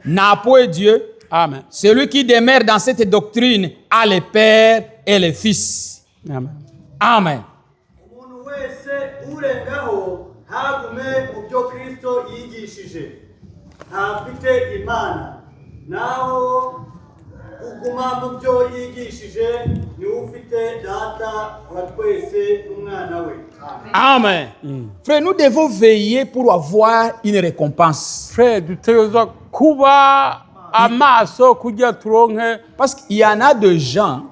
n'a point Dieu. amen. Celui qui demeure dans cette doctrine a le Père et le Fils. amen. Amen. umuntu wese urengaho ntagume mu byo Kristo yigishije, ntafite Imana, naho uguma mu byo yigishije niwe ufite Data wa twese n'Umwana we. Amen. Frère, nous devons veiller pour avoir une récompense. frere dutegerezwa kuba amaso kugira turonke Parce qu'il y en a de gens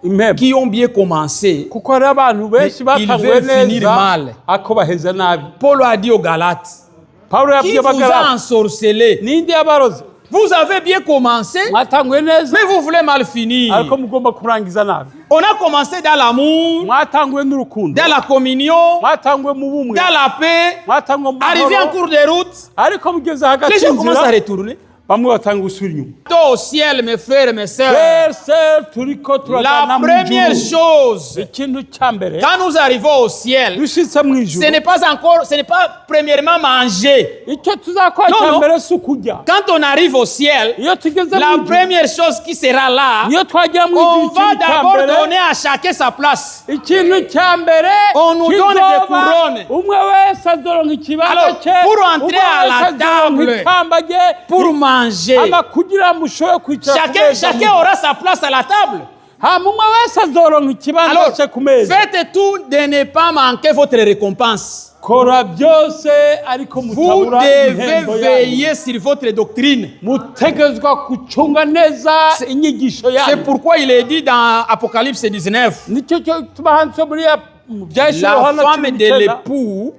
impembo, qui ont bien commencé. kuko hari abantu benshi Mais ils batanguye veulent finir neza mal. ako baheza nabi. Paul a dit aux Galates, Pawulo qui yabwiye vous a abagalati ensorcelé? ninde yabaroze? Vous avez bien commencé, mwatanguye neza mais vous voulez mal finir. ariko mugomba kurangiza nabi. On a commencé dans l'amour, mwatanguye n'urukundo, dans la communion, mwatanguye mu bumwe, dans la paix. mwatanguye mu Arrivé en mahoro, cours de route, ariko mugeze hagati les gens commencent à y'inzira retourner. bamwe batanga gusubira inyuma. Au ciel, mes frères et mes sœurs, twese turiko la turagana mu première ijuru. chose, ikintu cya mbere quand nous arrivons au ciel, dushitse mu ijuru, ce n'est pas premièrement manger. icyo tuzakora Non, cya non. mbere si ukurya. Quand on arrive au ciel, iyo tugeze la mu ijuru, première chose qui sera là, iyo twagera mu on ijuru, va ikintu cya d'abord mbere, donner à chacun sa place. ikintu cya mbere On nous donne des couronnes. umwe wese azoronka ikibanza Alors, cye, pour entrer umwe à la wese azoronka table, ikamba rye, Pour manger, hama kugira ngo mushobore kwicara ku meza chacun aura sa place à la table. hama umwe wese azoronka ikibanza Alors, cye ku meza. faites tout de ne pas manquer votre récompense. kora byose ariko Vous mutabura devez impembo yanyu. veiller sur votre doctrine. mutegezwa gucunga neza inyigisho C'est yanyu. pourquoi il est dit dans Apocalypse 19, nicyo cyo tuba handitse muri byahise la Yohana femme de 19,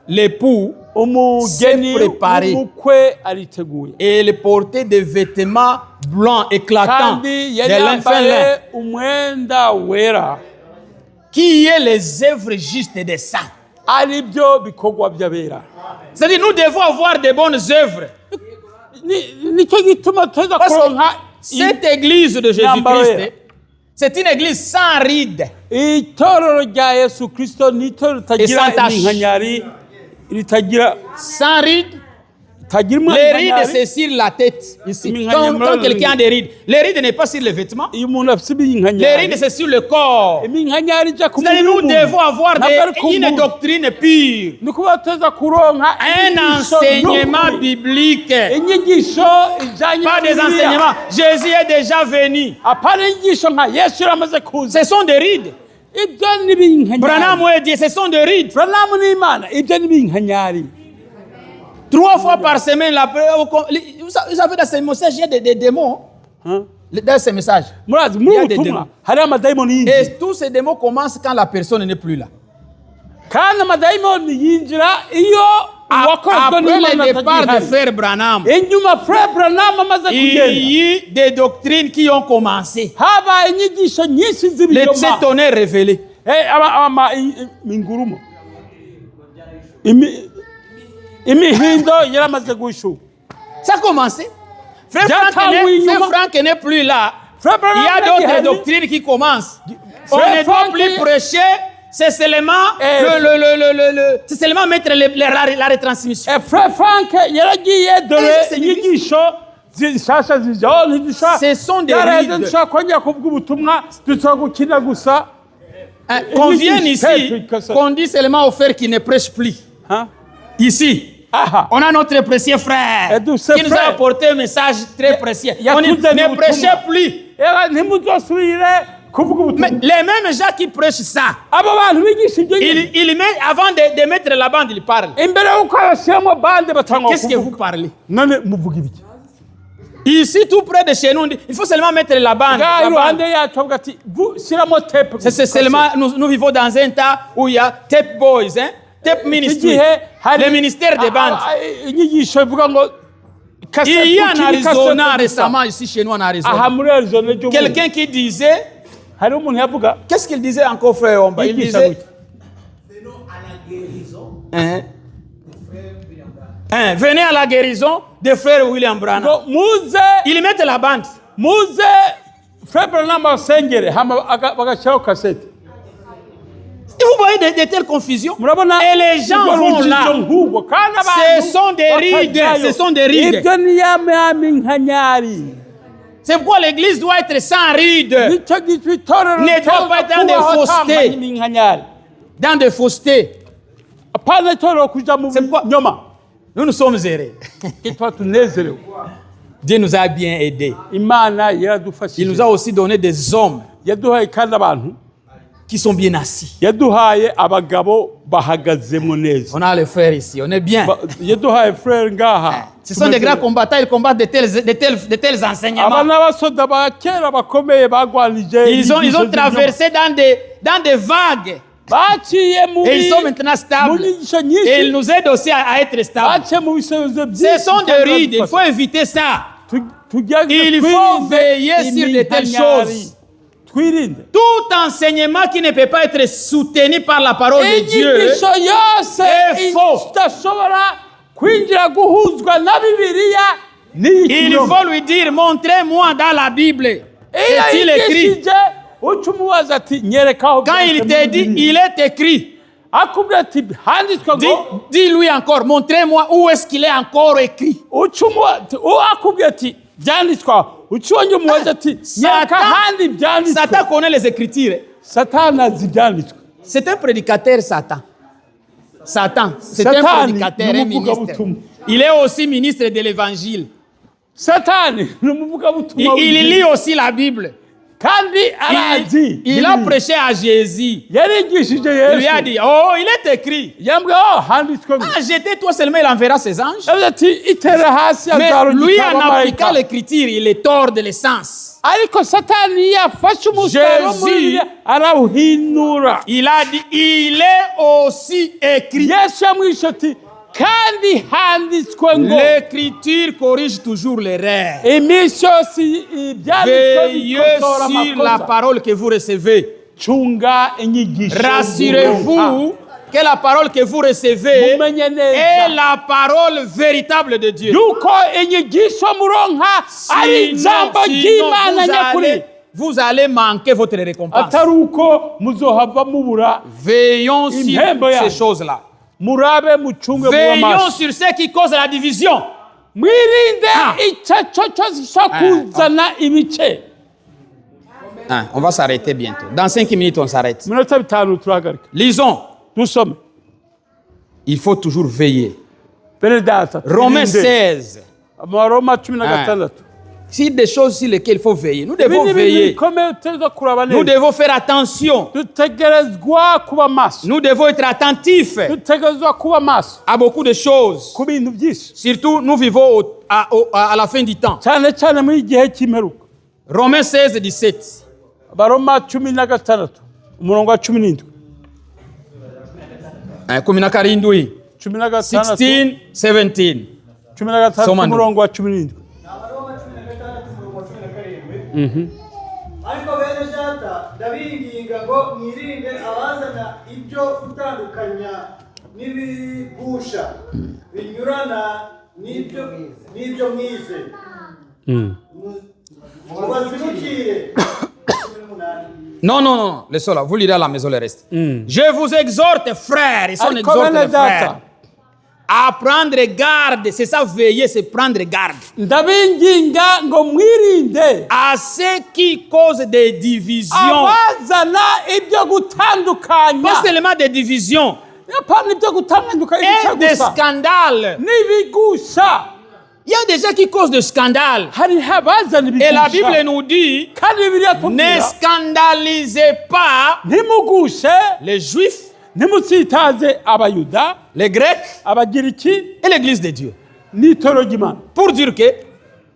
l'époux umugeni s'est préparé. w'umukwe ariteguye et elle portait des vêtements blancs éclatants kandi de yari lin fin lin, yambaye umwenda wera qui est les œuvres justes des saints. ari byo bikorwa by'abera. C'est-à-dire nous devons avoir de bonnes œuvres. nicyo gituma tuza Parce que kuronka Cette église de Jésus-Christ, c'est une église sans rides. itorero rya Yesu Kristo ni itorero ritagira sans tache. iminkanyari ritagira Sans rides. tagira Les rides, iminkanyari. c'est sur la tête. Ici. Iminkanyari Quand quelqu'un a des rides, les rides n'est pas sur les vêtements. iyo umuntu afite Les iminkanyari rides, c'est sur le corps. iminkanyari ijya ku C'est-à-dire, nous muntu devons avoir ntabwo ari ku une muntu. doctrine pure. ni kuba tuza kuronka Un inyigisho enseignement y'ukuri. biblique. inyigisho ijyanye Pas des Bibiliya. enseignements. Jésus est déjà venu. apana inyigisho nka Yesu yaramaze kuza Ce sont des rides. ibyo ni ibinkanyari Branham a dit, ce sont des rides. Branham n'Imana ibyo ni ibinkanyari 3 fois par semaine, vous savez, dans ces messages, il y a des démons. Hein? Dans ces messages. murazi Il y muri a des ubutumwa démons. hari amadayimoni yinjira Et tous ces démons commencent quand la personne n'est plus là. kandi amadayimoni yinjira iyo uwakozwe Après n'Imana le départ de atagihari frère Branham, inyuma Frère Branham amaze il kugenda y a eu des doctrines qui ont commencé. habaye inyigisho nyinshi Les z'ibinyoma tonnerres révélés. mingurumo imihindo yaramaze guhishuka Ça a commencé. Frère Frère Franck n'est plus là. Frère Il y a Branham d'autres yagihari. doctrines qui commencent. On Frère ne doit Franck plus prêcher, c'est seulement, c'est seulement mettre la retransmission. Frère Frank yaragiye dore Eh, c'est inyigisho zishasha zijaho ntidusha Ce sont des yaraheze rides. dushobora kongera kuvuga ubutumwa dushobora gukina gusa Hein, qu'on Une vienne église ici, telle que ça. qu'on dit seulement aux frères qui ne prêchent plus. Hein? Ici, Aha. on a notre précieux frère Et d'où ce qui nous a frère? apporté un message très précieux. y a On dit, tout un ne autre prêchez monde. plus. Era ntimuzosubire kuvuga Mais ubutumwa les mêmes gens qui prêchent ça, abo bantu bigisha ibyo nyine il met, avant de mettre la bande, il parle. imbere y'uko bashyiramo bande batanga Qu'est-ce que vous kuvuga parlez? none muvuga ibiki Ici, tout près de chez nous, on dit, il faut seulement mettre la bande. ngaho La iruhande bande. yacu avuga ati shyiramo tepe C'est seulement, nous vivons dans un temps où il y a Tape Boys, hein? Tape Ministry, igihe hari le ministère des bandes. inyigisho ivuga ngo Il y a en tukiri Arizona cassette récemment, ici chez nous en aha Arizona, muri Arizona ejo bundi. quelqu'un qui disait, hari umuntu yavuga qu'est-ce qu'il disait encore, frère Omba? Il yigisha disait, gutya hein? Hein, venez à la guérison de frère William Branham. ngo muze Ils mettent la bande. muze Frère Branham abasengere hama bagashyiraho kasete Et vous voyez de telles confusions. murabona Et les gens urwo vont rujijo là. nk'ubwo kandi Ce sont des rides, bakajyayo. ce sont des rides. ibyo ni ya minkanyari C'est pourquoi l'église doit être sans rides, nicyo gitwa itorero Ne doit pas être dans des kubaho faussetés. atambaye iminkanyari dans des faussetés. apana itorero kuja mu C'est pourquoi- nyoma Nous sommes errés. kitwa tunezerewe Dieu nous a bien aidés. imana Il yaradufashije nous a aussi donné des hommes yaduhaye kandi abantu qui sont bien assis. yaduhaye abagabo bahagazemo neza On a les frères ici, on est bien. yaduhaye frere ngaha Ce sont des grands combattants, ils combattent de tels enseignements. aba n'abasoda ba kera bakomeye bagwanije Ils ont inyigisho z'ibinyoma. traversé dans des vagues. baciye Et ils sont maintenant mu stables. nyigisho Et ils nyinshi nous aident aussi à être stables. baciye mu bisobezo byinshi Ce sont des kandi rides, il badufasha. faut éviter ça. Tugerageze Il faut twirinde veiller sur de telles iminkanyari. choses. twirinde Tout enseignement qui ne peut pas être soutenu par la parole de Dieu, inyigisho yose est faux. idashobora kwinjira guhuzwa na bibiliya ni il ikinyoma. faut lui dire, montrez-moi dans la Bible. iyo Est-il écrit? yigishije uca umubaza ati nyerekaho Quand il te dit, il est écrit. akubwira ati handitswe ngo Dis-lui encore, montrez-moi où est-ce qu'il est encore écrit. uca umubaza akubwira ati byanditswe aho uca uwongera umubaza ati nyereka ahandi byanditswe Satan connaît les Écritures. satani azi ibyanditswe C'est un prédicateur, Satan. Satan, c'est un Satani prédicateur, ni un ministre. umuvugabutumwa. Il est aussi ministre de l'Évangile. satani ni umuvugabutumwa Il lit aussi la Bible. kandi arazi Il a prêché à Jésus. yarigishije Il lui a yesu dit, oh, il est écrit. yambwiye handitswe ngo Ah, jetez-toi seulement, il enverra ses anges. yavuze ati itere hasi Mais lui, azarungika en appliquant abamarayika l'écriture, il est tord de l'essence. ariko satani yafashe umusaruro Jésus- muri Bibiliya arawuhinura Il a dit, il est aussi écrit. yesu yamwishe ati kandi handitswe ngo L'écriture corrige toujours l'erreur. iminsi yose ibyanditswe Veillez bikosora sur la amakosa parole que vous recevez. cunga inyigisho Rassurez-vous que la parole que vous recevez mumenye est neza la parole véritable de Dieu. yuko inyigisho muronka ari ijambo ry'Imana nyakuri, vous allez manquer votre récompense. atari uko muzohava mubura Veillons sur Impembo ya. ces choses-là. murabe mucunge Veillons muamaso, sur ce qui cause la division. mwirinde icyo cyose cyo kuzana ibice. On va s'arrêter bientôt. Dans 5 minutes, on s'arrête. Minota bitanu turahagarika Lisons. dusome. Il faut toujours veiller. Bene data, Romains twirinde. 16. Amaroma 16. Si des choses sur lesquelles il faut veiller. Nous Ibi devons ni ibintu veiller. bikomeye tutegerezwa kuraba Nous neza. devons faire attention. Dutegerezwa kuba maso, Nous devons être attentifs dutegerezwa kuba maso à beaucoup de choses. ku bintu byinshi, Surtout, nous vivons à la fin du temps. cyane cyane muri igihe cy'imperuka. Romains 16, 17. Abaroma 16 umurongo wa 17. 16, 16 17. 16 Somani. umurongo wa 17. Abaroma 16 umurongo wa 17. Ariko bene data ndabinginga ngo mwirinde abazana ibyo gutandukanya n'ibigusha binyurana n'ibyo mwize. Mubazibukire. Non, non, non. Laissez là. Vous lirez à la maison le reste. Je vous exhorte, frères, et son Ariko exhorte bene les frères, data, à prendre garde. C'est ça, veiller, c'est prendre garde. ndabinginga ngo mwirinde À ce qui cause des divisions. abazana ibyo gutandukanya, Pas seulement des divisions. apana ibyo gutandukanya Et ibice des gusa scandales. n'ibigusha. Il y a des gens qui causent des scandales. Hariho abazana Et la Bible ibigusha, nous dit, kandi Bibiliya ne tubwira scandalisez pas ntimugushe, les Juifs, ntimutsitaze abayuda, les Grecs abagiriki et l'Église de Dieu. n'itoro ry'Imana. Pour dire que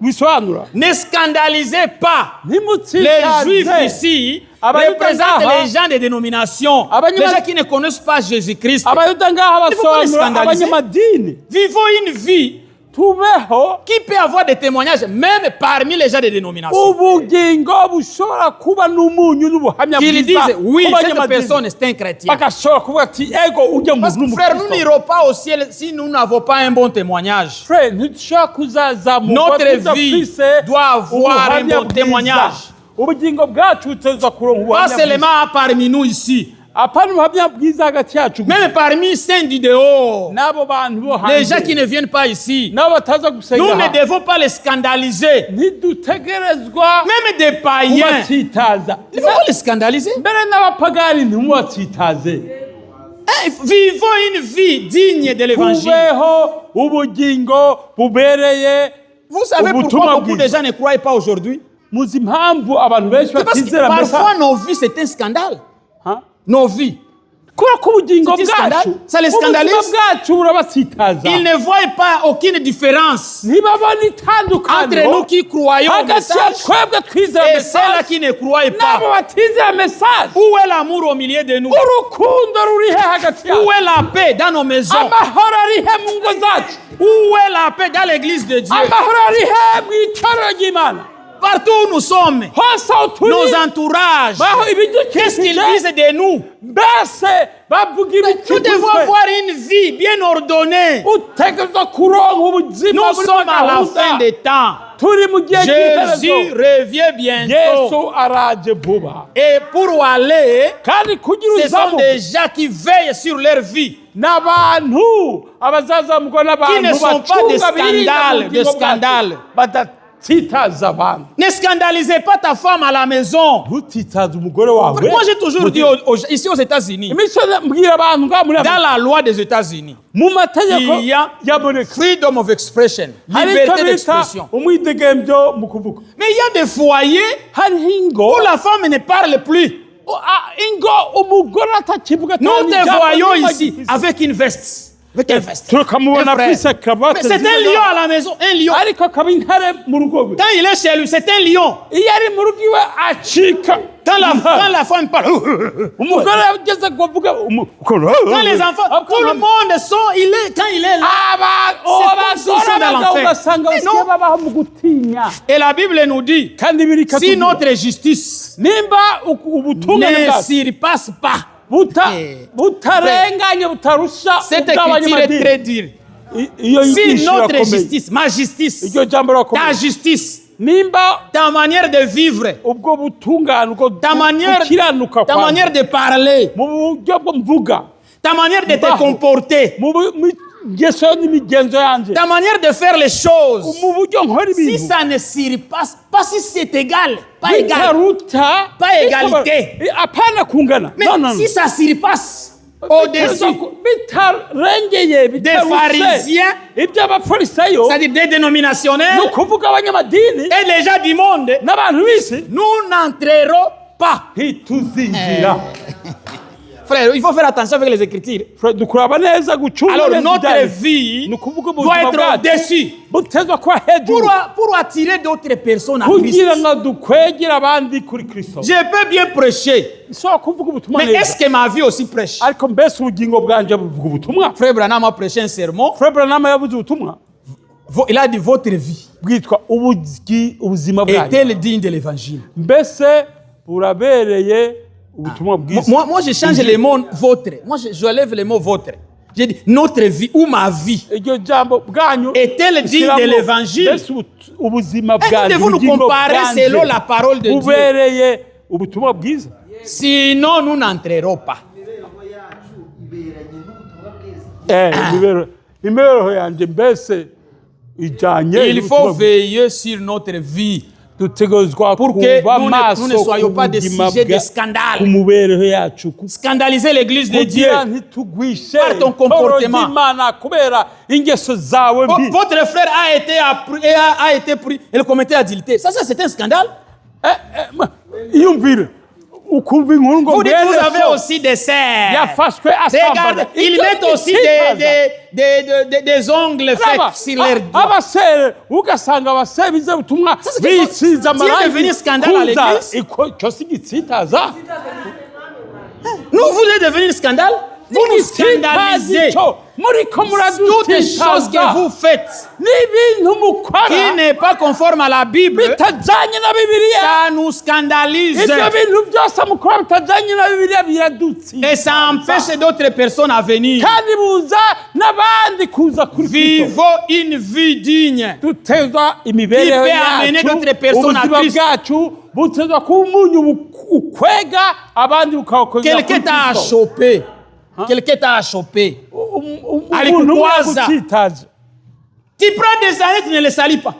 Bisobanura ne scandalisez pas. Les ntimutsitaze Juifs ici Abayuda représentent ngaha, les gens des dénominations, Abanyama- les gens qui ne connaissent pas Jésus-Christ. abayuda ngaha Il faut pas les basobanura scandaliser. abanyamadini. Vivons une vie Tubeho qui peut avoir des témoignages même parmi les gens des dénominations. ubugingo bushobora kuba n'umunyu n'ubuhamya Qu'ils bwiza disent, oui, ku cette banyamadini. personne est un chrétien. Bagashobora kuvuga ati ego ujya Parce muntu que frère, nous n'umukristo. n'irons pas au ciel si nous n'avons pas un bon témoignage. Frere, ntidushobora kuzazamuka Notre tudafise vie doit avoir un ubuhamya bon bwiza. témoignage. Ubugingo bwacu butezwa kuronka Pas ubuhamya bwiza. seulement parmi nous ici, Apana ubuhamya bwiza hagati yacu gusa. même parmi saints du dehors, n'abo bantu bo les gens hanze qui ne viennent pas ici. n'abo bataza Nous gusenga ne aha. devons pas les scandaliser. Ntidutegerezwa Même des païens, kubatsitaza. il ne faut pas les scandaliser. mbere n'abapagani ntimubatsitaze. Vivons une vie digne de l'évangile. Tubeho ubugingo bubereye. Vous savez Ubutumwa pourquoi beaucoup de bwiza. gens ne croient pas aujourd'hui? Muzi impamvu abantu benshi C'est parce que batizera parfois mesa. nos vies, c'est un scandale. Ha? Nos vies. Kubera ko ubugingo C'est un scandale. bwacu Ça les ubuzima scandalise. bwacu burabatsitaza. Ils ne voient pas aucune différence ntibabona entre itandukaniro nous qui croyons au hagati ya message twebwe twizera et ceux-là mesaje qui ne croient n'abo pas. batizera mesaje. Où est l'amour au milieu de nous? urukundo ruri he hagati yacu? Où est la paix dans nos maisons? amahoro ari he mu ngo zacu? Où est la paix dans l'église de Dieu? amahoro ari he mu itorero ry'Imana? Partout où nous sommes, hose aho turi nos entourages, baho qu'est-ce qu'ils ibidukikije disent de nous? mbese bavuga Nous devons ibikikijwe. avoir une vie bien ordonnée. utegerezwa kuronka ubuzima Nous burimo sommes à la fin gahunda. des temps. turi mu gihe Jésus cy'iherezo. revient bientôt. yesu araje vuba Et pour aller, kandi kugira ce sont uzamuka des gens qui veillent sur leur vie. n'abantu abazazamurwa Qui ne n'abantu sont pas des bacunga birinda scandales, mu bugingo des scandales. bwacu, badatsitaza abantu. Ne scandalisez pas ta femme à la maison. ntutitaze umugore wawe. Moi, j'ai toujours dit ici aux États-Unis, iminsi yose mbwira abantu ngaha muri dans Amerika, la loi des États-Unis, mu mategeko il y a y'Amerika freedom of expression, hari icyo liberté bita d'expression. umwidegemvyo mu kuvuga. Mais il y a des foyers hariho ingo où la femme ne parle plus. ingo umugore atakivuga Nous atanga te ijambo voyons rimwe ici gifise. avec une veste. Avec un veste. tukamubona Un frère. afise Mais karavate c'est un nziza. lion à la maison, un lion. ariko akaba intare mu rugo rwe. Quand il est chez lui, c'est un lion. iyo ari mu rugo iwe acika. Quand la femme parle, umugore yageze kuvuga quand les enfants, tout le monde quand il est là. comme s'ils sont dans l'enfer. ugasanga Mais non. basigaye babaho mu gutinya. Et la Bible nous dit, kandi biri si notre justice nimba ubutungane ne bwacu surpasse pas butarenganye butarusha Cette écriture est très dure. Si notre justice, ma justice, ta justice, ta manière de vivre, ta manière de parler, ta manière de te comporter, ta manière de faire les choses, si ça ne surpasse pas, si c'est égal, pas égal, pas égalité, mais si ça surpasse au-dessus des pharisiens, c'est-à-dire des dénominationnels et les gens du monde, nous n'entrerons pas. Frère, il faut faire attention avec les Écritures. Alors notre vie doit être au-dessus pour attirer d'autres personnes à Christ. Je peux bien prêcher, mais est-ce que ma vie aussi prêche? Frère Branham a prêché un sermon. Il a dit votre vie est-elle digne de l'évangile? Moi, je change les mots votre. Moi, je lève les mots votre. J'ai dit notre vie ou ma vie est-elle digne de l'évangile? Et devons nous comparer selon la parole de Dieu. Sinon, nous n'entrerons pas. Il faut veiller sur notre vie pour que nous ne soyons pas des sujets de scandale. Scandaliser l'église de Dieu par ton comportement. Votre frère a été pris et le comité adultère. Ça c'est un scandale. Vous dites vous avez aussi des serres. Regarde, ils mettent aussi des ongles faits sur leurs doigts. Ça, c'est devenu scandale à l'église. Nous voulons devenir scandale. Vous nous scandalisez. Toutes les choses que vous faites qui n'est pas conforme à la Bible, ça nous scandalise. Et ça empêche d'autres personnes à venir. Vivons une vie digne qui peut amener d'autres personnes à Christ. Quelqu'un t'a chopé. Quelqu'un t'a chopé. Tu prends des années, tu ne les salis pas.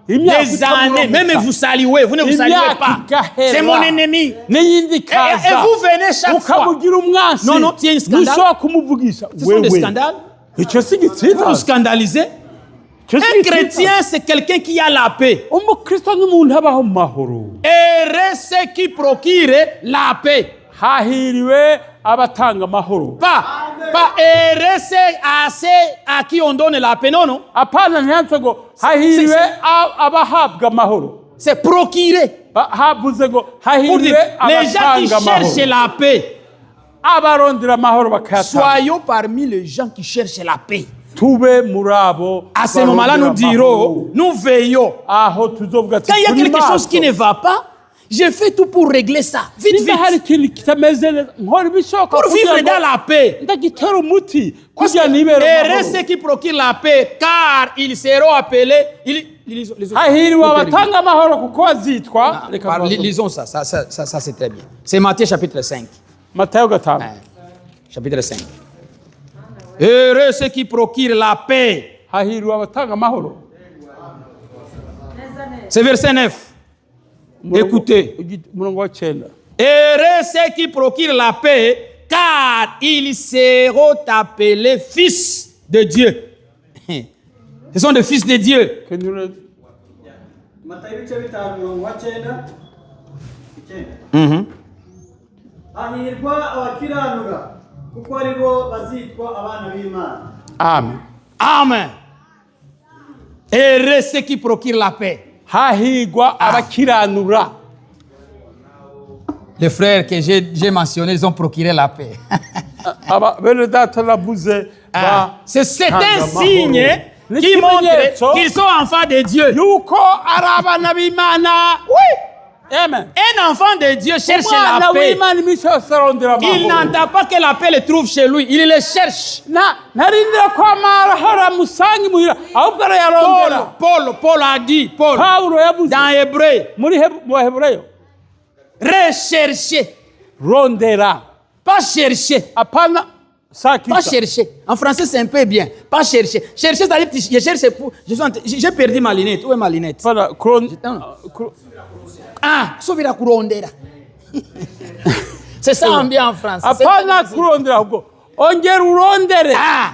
Des années, même vous saluez, vous ne vous saluez pas. C'est mon ennemi. Et vous venez chaque fois. Non, non, il y a un scandale. Ce sont des scandales. Vous nous scandalisez. Un chrétien, c'est quelqu'un qui a la paix. Et ceux qui procurent la paix. Pas errer à qui on donne la paix, non. C'est procurer. Pour dire, les gens qui cherchent la paix, soyons parmi les gens qui cherchent la paix. À ce moment-là, nous dirons, nous veillons. Quand il y a quelque chose qui ne va pas, je fais tout pour régler ça. Vite, vite. Pour vivre dans la paix. Et ceux qui procurent la paix, car ils seront appelés. Lisons ça, ça c'est très bien. C'est Matthieu chapitre 5. Chapitre 5. Heureux ceux qui procurent la paix. C'est verset 9. Écoutez. Heureux ceux qui procurent la paix, car ils seront appelés fils de Dieu. Ce sont des fils de Dieu. Amen. Amen. Heureux ceux qui procurent la paix. Les frères que j'ai mentionnés, ils ont procuré la paix. C'est un signe qui montre qu'ils sont enfants de Dieu. Oui. Amen. Un enfant de Dieu cherche Umwana la paix. w'Imana iminsi yose arondera Il amahoro. n'entend pas que la paix le trouve chez lui. Il le cherche. Ntarindira ko amahoro amusanga imuhira ahubwo arayarondera. Paul a dit, Pawulo yavuze dans Hébreu, mu Baheburayo, recherchez, rondera, pas chercher. apana Pas sakisha. chercher. En français, c'est un peu bien. Pas chercher. Chercher, c'est-à-dire que je cherche pour... J'ai perdu ma lunette. Où est ma lunette? Apana Ah, Sobira kurondera. C'est ça en bien en français. apana kurondera ahubwo ongera urondere Ah,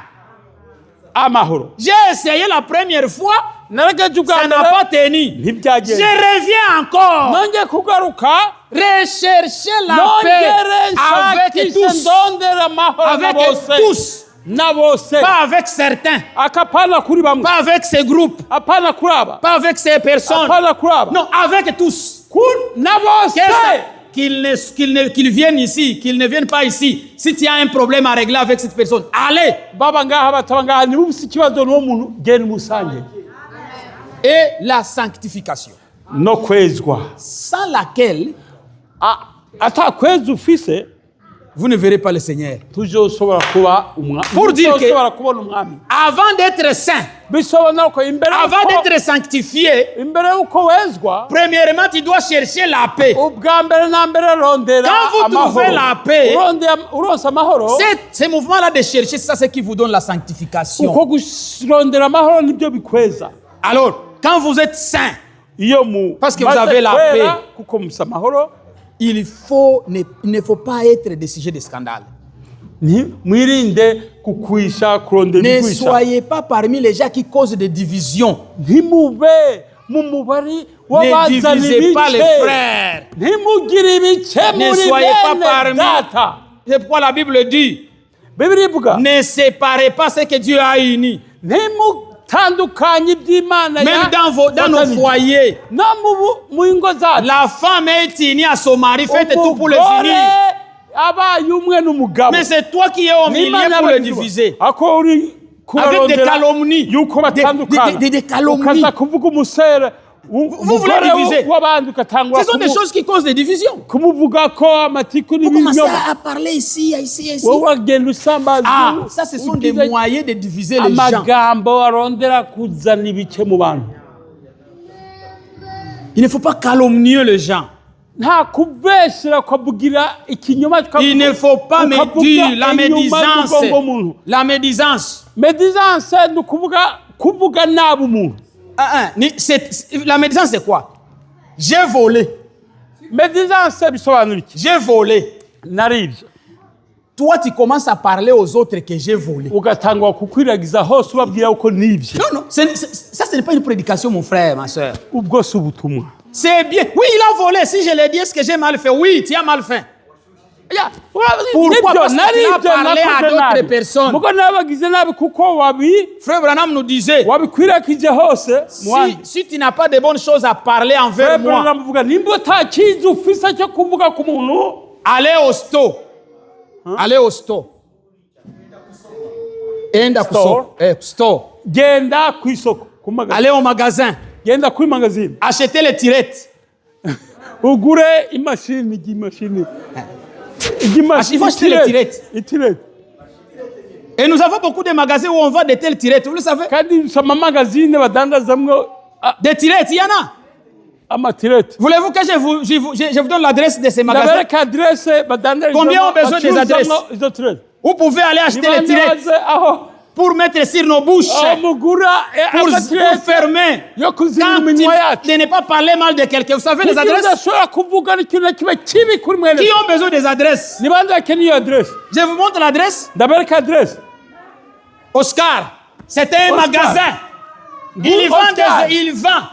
amahoro. j'ai essayé la première fois, Naragaje ubwa ça n'a mbere pas tenu. Je ntibyagenze. reviens encore. Nongeye kugaruka Rechercher la nongere paix avec nshakishe tous. ndondera amahoro na Avec bose tous. na bose Pas avec certains. akapana kuri bamwe Pas avec ces groupes. apana kuri aba Pas avec ces personnes. apana kuri aba Non, avec tous. na bose Qu'ils viennent ici, qu'ils ne viennent pas ici. Si tu as un problème à régler avec cette personne, allez. baba ngaha bataba ngaha niba ufite ikibazo n'uwo muntu genda umusange. Et la sanctification, No kwezwa sans laquelle atakweza ufise vous ne verrez pas le Seigneur. tuzoshobora kuba Pour dire que- tuzoshobora kubona umwami. Avant d'être saint, Bisobanura ko imbere avant y'uko- d'être sanctifié, imbere y'uko wezwa premièrement, tu dois chercher la paix. ubwa mbere na mbere rondera Quand vous amahoro. trouvez la paix, uronse amahoro Ce mouvement-là de chercher, c'est ça ce qui vous donne la sanctification. uko kurondera amahoro nibyo bikweza. Alors, quand vous êtes saint, Iyo mu Parce que vous maze avez la kwera, paix. kuko musa amahoro il ne faut pas être des sujets de scandale. mwirinde kukwisha kurondera Ne ibigwisha. soyez pas parmi les gens qui causent des divisions. Ntimube mu mubari Ne w'abazana divisez pas les ibice. frères. Ntimugire ibice Ne muri soyez pas bene parmi. data. C'est pourquoi la Bible dit, Bibiliya ivuga ne séparez pas ce que Dieu a uni. ntimutandukanye iby'Imana Même dans nos foyers, no mu ngo zacu. la femme est unie à son mari, faites tout pour les unir. abaye umwe n'umugabo. Mais c'est toi qui es au milieu N'Imana pour les yabagize diviser. ako uri Avec des kurarondera calomnies. yuko batandukana Des calomnies. ukaza kuvuga umusere voulez umugore diviser. w'abandi ugatangura Ce sont des choses qui causent des divisions. kumuvuga ko amatiku Vous commencez n'ibinyoma à parler ici, ici, ici. wowe wagenda usambaza Ah, ça ce sont des ugize moyens de diviser les gens. amagambo arondera kuzana ibice mu bantu. Il ne faut pas calomnier les gens. nta kubeshyira ukavugira ikinyoma Il ne faut pas médire la médisance. muntu. La médisance. Médisance ni kuvuga nabi umuntu. La médisance, c'est quoi? J'ai volé. Médisance bisobanura iki? J'ai volé. Naribye. Toi, tu commences à parler aux autres que j'ai volé. Ugatangwa kukwiragiza hose ubabwira uko nibye. Non, non, ça, ce n'est pas une prédication, mon frère, ma soeur. Ubwo si ubutumwa. C'est bien. Oui, il a volé. Si je l'ai dit, est-ce que j'ai mal fait? Oui, tu as mal fait. Pourquoi? Parce que tu as parlé à d'autres personnes. Mugo nabagize nabi kuko Frère Branham nous disait, wabikwiragize hose. si tu n'as pas de bonnes choses à parler envers moi, Avuga nimba utakizi ufisa cyo kuvuga ku muntu, allez au sto. Allez au sto. Enda kusoko. Sto. genda ku isoko. Allez au magasin. Genda kuri magazine. Achetez les tirettes. Ugure imashini. Il faut acheter les tirettes. Itirette. Et nous avons beaucoup de magasins où on vend de telles tirettes. Vous le savez? Kandi sama magazine badandazamwo Des tirettes, il y en a. amatirette. Voulez-vous que je vous donne l'adresse de ces magasins? Ndabereka adresse badandazamwo. Combien ont besoin des adresses? Izo tirette. Vous pouvez aller acheter les tirettes pour mettre sur nos bouches, pour fermer. yo kuzira Quand iminwa yacu. de ne pas parler mal de quelqu'un. Vous savez les adresses? udashobora kuvuga n'ikintu na kimwe kibi kuri mwene. Qui ont besoin des adresses? Ni bande bakeneye iyo adresse. Je vous montre l'adresse. Ndabereka adresse. Oscar, c'est un Oscar. magasin. Il vend il vend.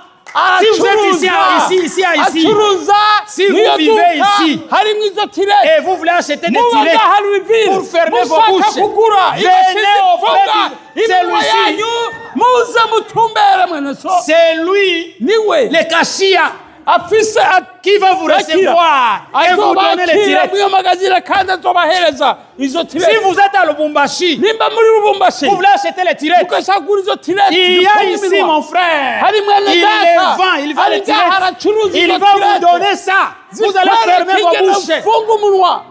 Si vous êtes ici, acuruza si vous niyo vivez duka ici, harimo izo tirette. et vous voulez acheter des Mubaga tirettes hari ibiviri. pour fermer vos Mushaka bouches, kugura venez imashini auprès ifunga de iminwa celui-ci. yanyu muze mutumbere mwene so. c'est lui, Niwe le cashier. afise qui va vous recevoir et vous donner les tirettes. mwiyo magazine kandi azobahereza izo Si tirete. vous êtes à Lubumbashi, Nimba muri Lubumbashi vous voulez acheter les tirettes. ukashagura izo tirete. Il y a ici mon frère. Hari mwene Il data. les vend, il vend Hari les tirettes. ngaha aracuruza Il izo va vous tirete. donner ça. Vous allez fermer vos bouches. Funga umunwa.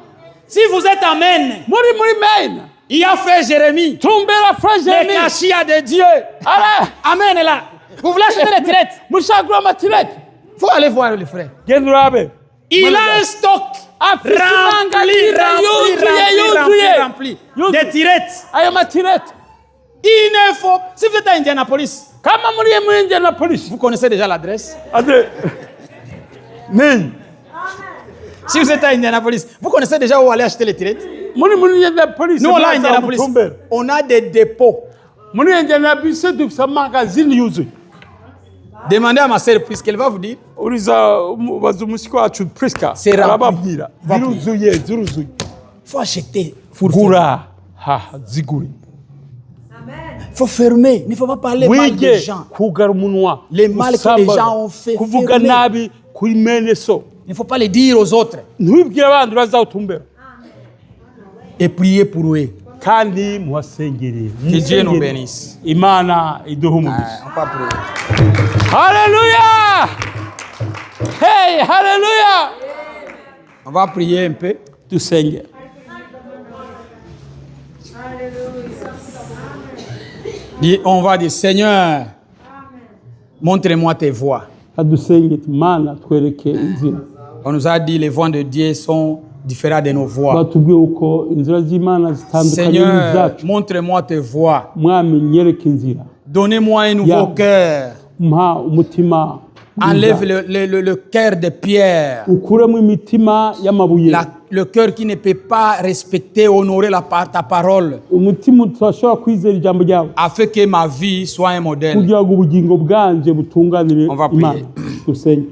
Si vous êtes amen, Muri Maine. il y a frère Jérémie, Tumbera le Frejemi. cachia de Dieu. Ara. Amen est là. Vous voulez acheter les tirettes. Mushagura amatirete. Faut aller voir le frère. Genda urabe. Il a un stock Afise rempli rempli. de tirettes. Ayo matirete. Il ne faut... Si vous êtes à Indianapolis, Kama muri Indianapolis. vous connaissez déjà l'adresse. Ade. Ney. Si vous êtes à Indianapolis, vous connaissez déjà où aller acheter les tirettes. Muri Indianapolis. Nous, on a Indianapolis. On a des dépôts. Muri Indianapolis dufise magazine yuzuye. Demandez à ma sœur puisqu'elle va vous dire. Uriza bazumushiko wacu Priska. C'est rempli. Arababwira. Ziruzuye. Il faut acheter. Gura. Ha, ziguri. Il faut fermer. Il ne faut pas parler mal des gens. Kugara umunwa. Les mal que les gens ont fait. Kuvuga Fermer. nabi kuimene so. Il ne faut pas les dire aux autres. Ntubwire abandi bazawutumbera. Et prier pour eux. Kandi muhasengere. Que Dieu nous bénisse. Imana iduhe umugisha. On va prier. Hallelujah! Hey, hallelujah! On va prier un peu. Dusenge. On va dire, Seigneur, montre-moi tes voies. Adusenge Mana twereke inzira. On nous a dit les voies de Dieu sont différentes de nos voies. Batubwiye uko inzira z'Imana zitandukanye Seigneur, n'izacu. montre-moi tes voies. Mwami nyereke inzira. Donnez-moi un nouveau Yeah. cœur. Mpa umutima. Enlève le cœur de pierre. Ukuremo imitima y'amabuye. Le cœur qui ne peut pas respecter, honorer ta parole. Umutima utashobora kwizera ijambo ryawe. Afin que ma vie soit un modèle. Kugira ngo ubugingo bwanje butunganire On va prier. Imana. Dusenge.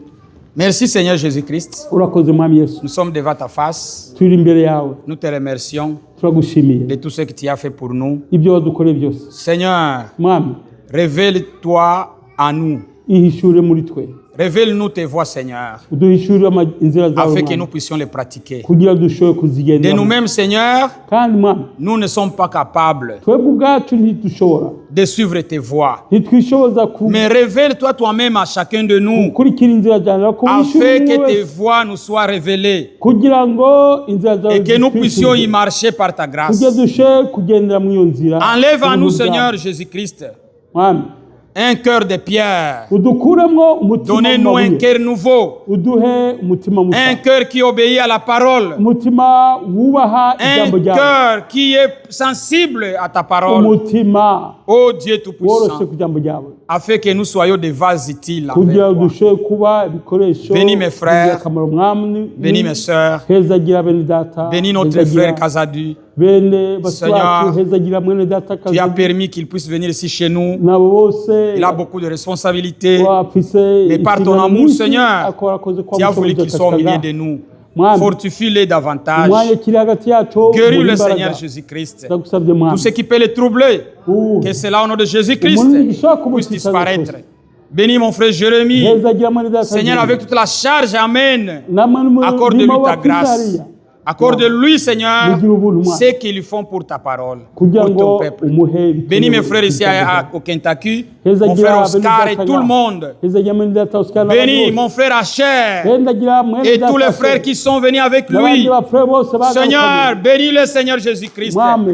Merci Seigneur Jésus-Christ. Urakoze Mwami Yesu. Nous sommes devant ta face. Turi imbere yawe. Nous te remercions Turagushimiye. de tout ce que tu as fait pour nous. Ibyo wadukoreye byose. Seigneur, Mwami, révèle-toi à nous. ihishure muri twe. Révèle-nous tes voies, Seigneur, Uduhishure inzira zawe afin que Mwami. nous puissions les pratiquer. Kugira dushobore De kuzigendera. nous-mêmes, Seigneur, Kandi Mwami, nous ne sommes pas capables twebwe ubwacu ntidushobora. de suivre tes voies. Ntitwishoboza Mais révèle-toi toi-même à chacun de nous, gukurikira inzira zawe. afin que tes voies nous soient révélées Kugira ngo inzira zawe et que nous puissions y zitwikirwe. marcher par ta grâce. Kugira dushobore kugendera muri iyo nzira. Enlève en nous, Ubuntu bwawe. Seigneur Jésus-Christ, Mwami, un cœur de pierre. udukuremo umutima Donnez-nous un w'amabuye. cœur nouveau, Uduhe umutima un mushya. cœur qui obéit à la parole, Umutima wubaha un ijambo ryawe. cœur qui est sensible à ta parole. Umutima Ô Dieu woroshe Tout-Puissant, ku ijambo ryawe. afin que nous soyons des vases utiles Kugira envers ngo toi. dushobore kuba ibikoresho Bénis mes frères. by'ingirakamaro Mwami. Bénis mes sœurs, Hezagira bene data. bénis notre Hezagira frère Kazadu. bene basi Seigneur, bacu. Hezagira mwene data Tu as Kazi. permis qu'il puisse venir ici chez nous. Nabo bose Il a beaucoup de responsabilités. bafise Mais par ton inshingano amour, nyinshi, Seigneur, akora akoze kwa Tu as voulu mushoboza qu'il soit au milieu katika de nous. Mwami, Fortifie-les davantage. umwanya kiri hagati yacu Guéris muri le imbaraga. Seigneur Jésus-Christ. Ndagusabye Tout Mwami. ce qui peut les troubler, Uh, que cela au nom de Jésus-Christ umuntu gishobora puisse kumutwika disparaître. rwose. Bénis mon frère Jérémie. Hezagira mwene data Seigneur, Kazi. avec toute la charge, Amen. Namwe Accorde-lui murimo ta wa grâce. Kizariya. Accorde-lui, Seigneur, Mugire ubuntu, Mwami. ce qu'ils font pour ta parole, Kugira pour ton ngo peuple. umuhe Bénis mes frères ici au Kentucky, mon Hezagira frère bene Oscar et data tout le yawe. monde. Hezagira mwene data Oscar n'abandi Bénis bose. mon frère Asher Hezagira mwene et data tous les Asher. frères qui sont venus avec N'abandi lui. bafure bose bagarukanye. Seigneur, bénis le Seigneur Jésus-Christ. Mwami,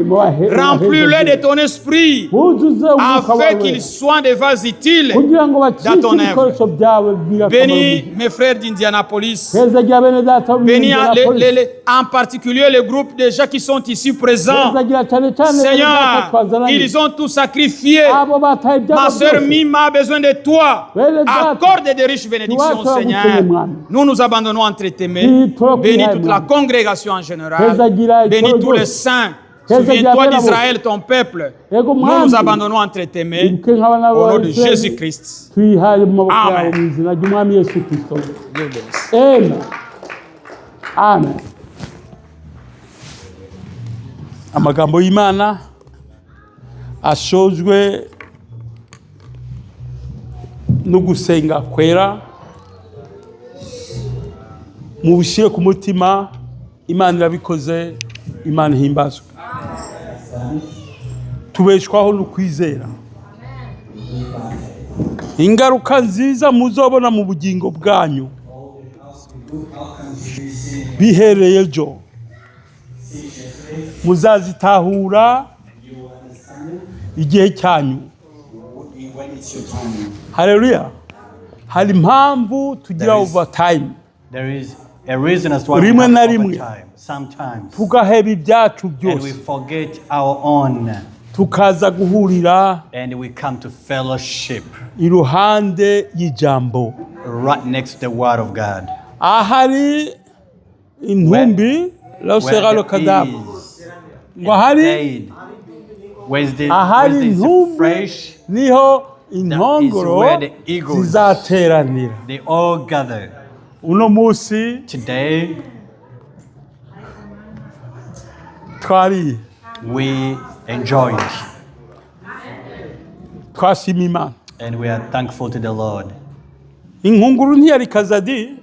Remplis-le de ton esprit buzuze umwuka afin wawe. qu'ils soient des vases utiles. Kugira ngo bacike dans ton ibikoresho byawe by'ingirakamaro. Bénis mes frères d'Indianapolis. Hezagira bene data Bénis b'Indianapolis. en particulier le groupe de gens qui sont ici présents. Hezagira cyane cyane bene data Seigneur, twazananye. ils ont tout sacrifié. Abo bataye ibyabo Ma sœur byose. Mima a besoin de toi. Bene data. Accorde de riches bénédictions, Tuwacha Seigneur. gukene, Mwami. Nous nous abandonnons entre tes mains. Ni turakuyaye, Bénis toute la Mwami. congrégation en général. Hezagira Bénis itoro tous les ryose. saints. Hezagira Souviens-toi abera d'Israël, ton peuple. Yego, Nous Mwami. nous abandonnons entre tes mains. Ibuke nk'abana Au nom de b'Abisirayeli, Jésus-Christ. twihaye mu maboko Amen. yawe mu izina ry'umwami Yesu Kristo. Dieu bénisse. Amen. Amen. Amagambo y'Imana ashojwe no gusenga kwera mubishyire ku mutima. Imana irabikoze, Imana ihimbazwe. Tubeshwaho no kwizera. Ingaruka nziza muzobona mu bugingo bwanyu bihereye ejo, muzazitahura igihe cyanyu. Haleluya. Hari impamvu tugira overtime. There is a reason as to why Rimwe we na have rimwe overtime. Sometimes. tugaheba ibyacu And we byose, forget our own. tukaza guhurira And we come to fellowship iruhande y'ijambo. right next to the Word of God. Ahari intumbi lo sera lo kadabu. is Ngo hari dead. Where's the intumbi fresh? niho inkongoro where the eagles- zizateranira. They all gather. Uno musi Today, twariye, we enjoyed. twashima Imana. And we are thankful to the Lord. Inkunguru ntiyari kazadi,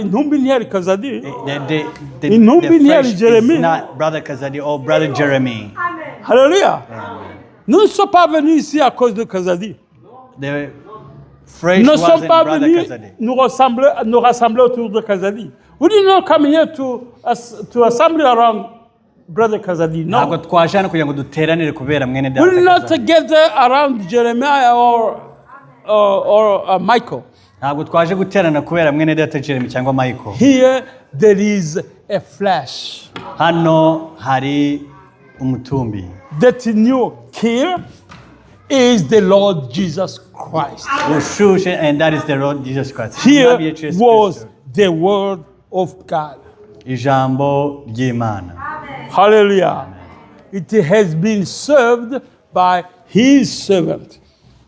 intumbi ntiyari kazadi. The Intumbi ntiyari fresh is Jeremy. not Brother Kazadi or Brother Jeremy. Haleluya. Nous ne sommes pas venus ici à cause de Kazadi. The fresh Nous ne sommes wasn't pas Brother venus Kazadi. nous rassembler autour de Kazadi. We did not come here to assemble around Brother Kazadi. Ntabwo No. twaje hano kugira ngo duteranire kubera mwene We did not data. gather around Jeremiah or Michael. Ntabwo twaje guterana kubera mwene data Jeremy cyangwa Michael. Here there is a flash. Hano hari umutumbi. That new here is the Lord Jesus Christ. Ushushe, and that is the Lord Jesus Christ. Here Umwami Yesu was Kristo. the word of God. Ijambo ry'Imana. Hallelujah. It has been served by his servant.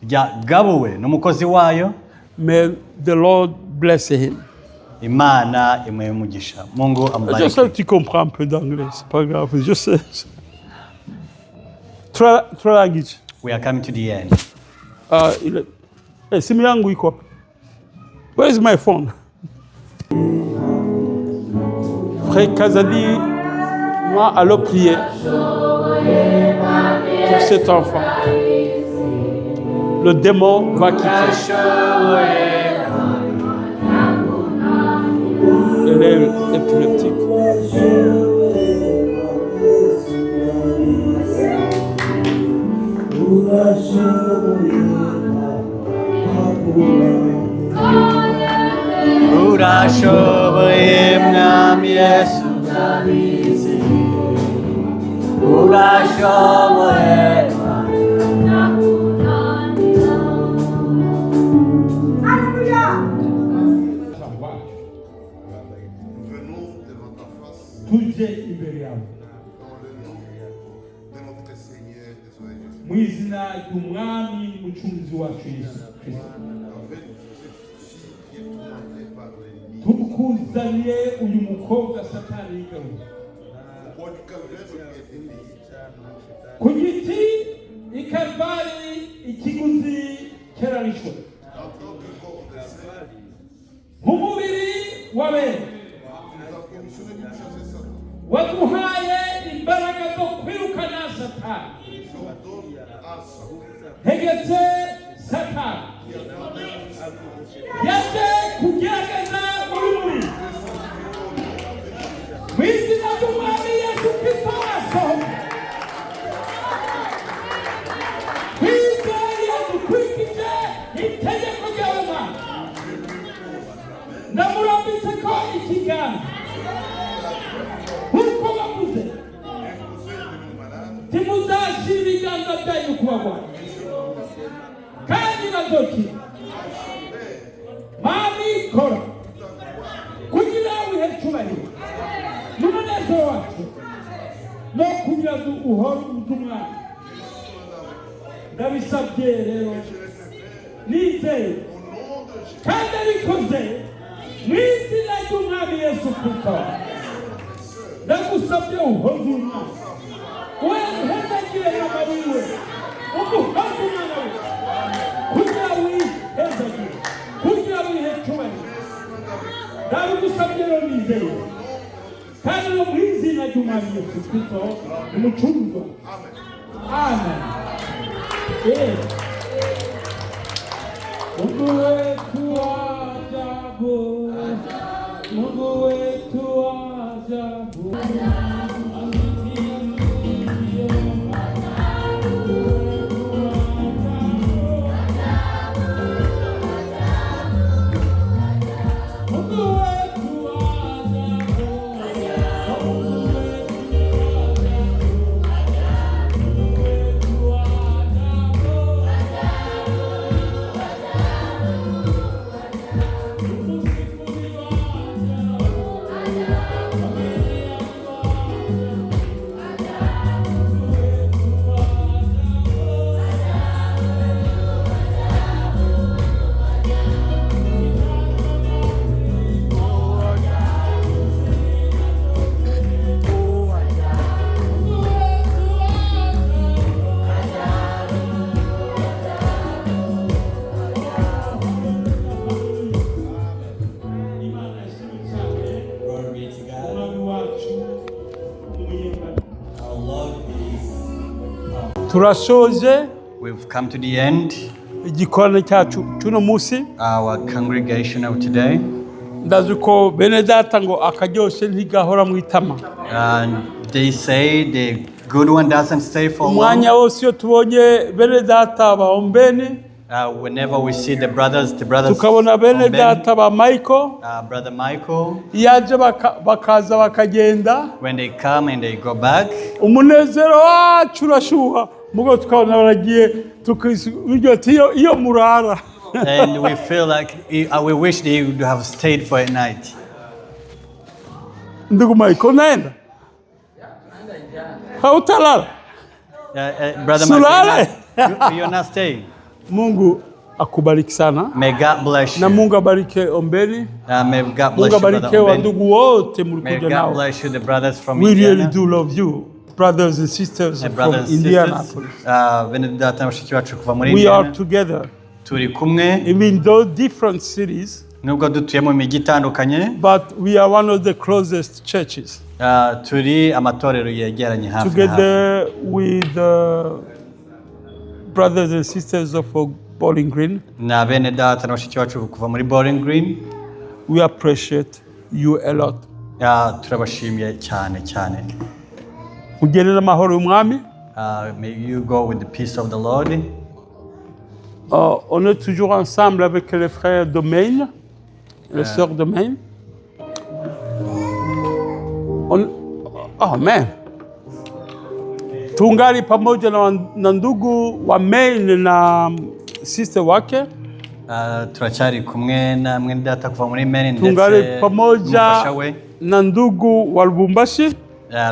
Ryagabuwe n'umukozi wayo. May the Lord bless him. Imana imuhe umugisha. Mungu Je ambariki. sais que tu comprends un peu d'anglais, c'est pas grave, je sais. Trois languages. We are coming to the end. Simu yangu iko. Where is my phone? Frère Kazadi, moi, allons prier pour cet enfant. Le démon va quitter. Il est épileptique. Urashoboye mwami Yesu ndabizi. Urashoboye. Tuje imbere yawe mu izina ry'umwami n'umucunguzi wacu Yesu Kristo. Tukuzaniye uyu mukobwa Satani yigaruye ku giti i Kalvari, ikiguzi cyararishwe nk'umubiri w'abera. Waduhaye imbaraga zo kwirukana Satani. Hegetse Satani yaje kugerageza urumuri mu izina ry'umwami Yesu Kristo asohoka. Twizeye dukurikije itegeko ryawe Mana. Ndamurambitse ko ikiganza nk'uko bavuze timuzashyira ibiganza byanyu ku bagwayi kandi bazokira. Mami kora kugira wihe cyubahiro n'umunezero wacu no kugira ngo uhore ubutumwa. Ndabisabye rero nizeye kandi abikoze mu izina ry'umwami Yesu Kristo. Ndagusabye uhoze umwana we uhezagire n'amabiwe umuhoze umwana we kugira wihezagire kugira wihe cyubahiro Kandi gusabye rero nizeye. Kandi no mu izina ry'Umwami Yesu Kristo umucungwa. Amen. Mungu wetu ajabu. Mungu wetu ajabu. Turashoje. We've come to the end. Igikorane cyacu cy'uno munsi. Our congregation of today. Ndazi ko bene data ngo akaryoshe ntigahora mu itama. And they say the good one doesn't stay for long. Umwanya wose iyo tubonye bene data ba Ombeni. Whenever we see the brothers tukabona bene data ba Michael. Brother Michael. Yaje bakaza bakagenda. When they come and they go back. Umunezero wacu urashuha. Mugo tukabona baragiye tukisubiryo iyo murara. And we feel like we wish they would have stayed for a night. Ndugu Michael naenda. Hautalala. Brother Michael, you're not staying. Mungu akubariki sana. May God bless you. Na Mungu abarike Ombeni. May God bless Mungu you, brother abarike wandugu wote mlikuja nao. May God bless you, the brothers from We Indiana. really do love you, brothers and sisters from Indianapolis. We are together. Turi kumwe. In those different cities. Nubwo dutuye mu migi itandukanye. But we are one of the closest churches. Turi amatorero yegeranye hafi. Together with brothers and sisters of Bowling Green. Na bene data na bashiki bacu kuva muri Bowling Green. We appreciate you a lot. Turabashimiye cyane cyane. Mugenera amahoro y'Umwami. May you go with the peace of the Lord. On est toujours ensemble avec les frères Domaine, les sœurs Domaine. Amen. Tungali pamoja na ndugu wa Maine na sister wake. Turachari kumwe na mwene data kuva muri Maine ndetse tungali pamoja na ndugu wa Lubumbashi.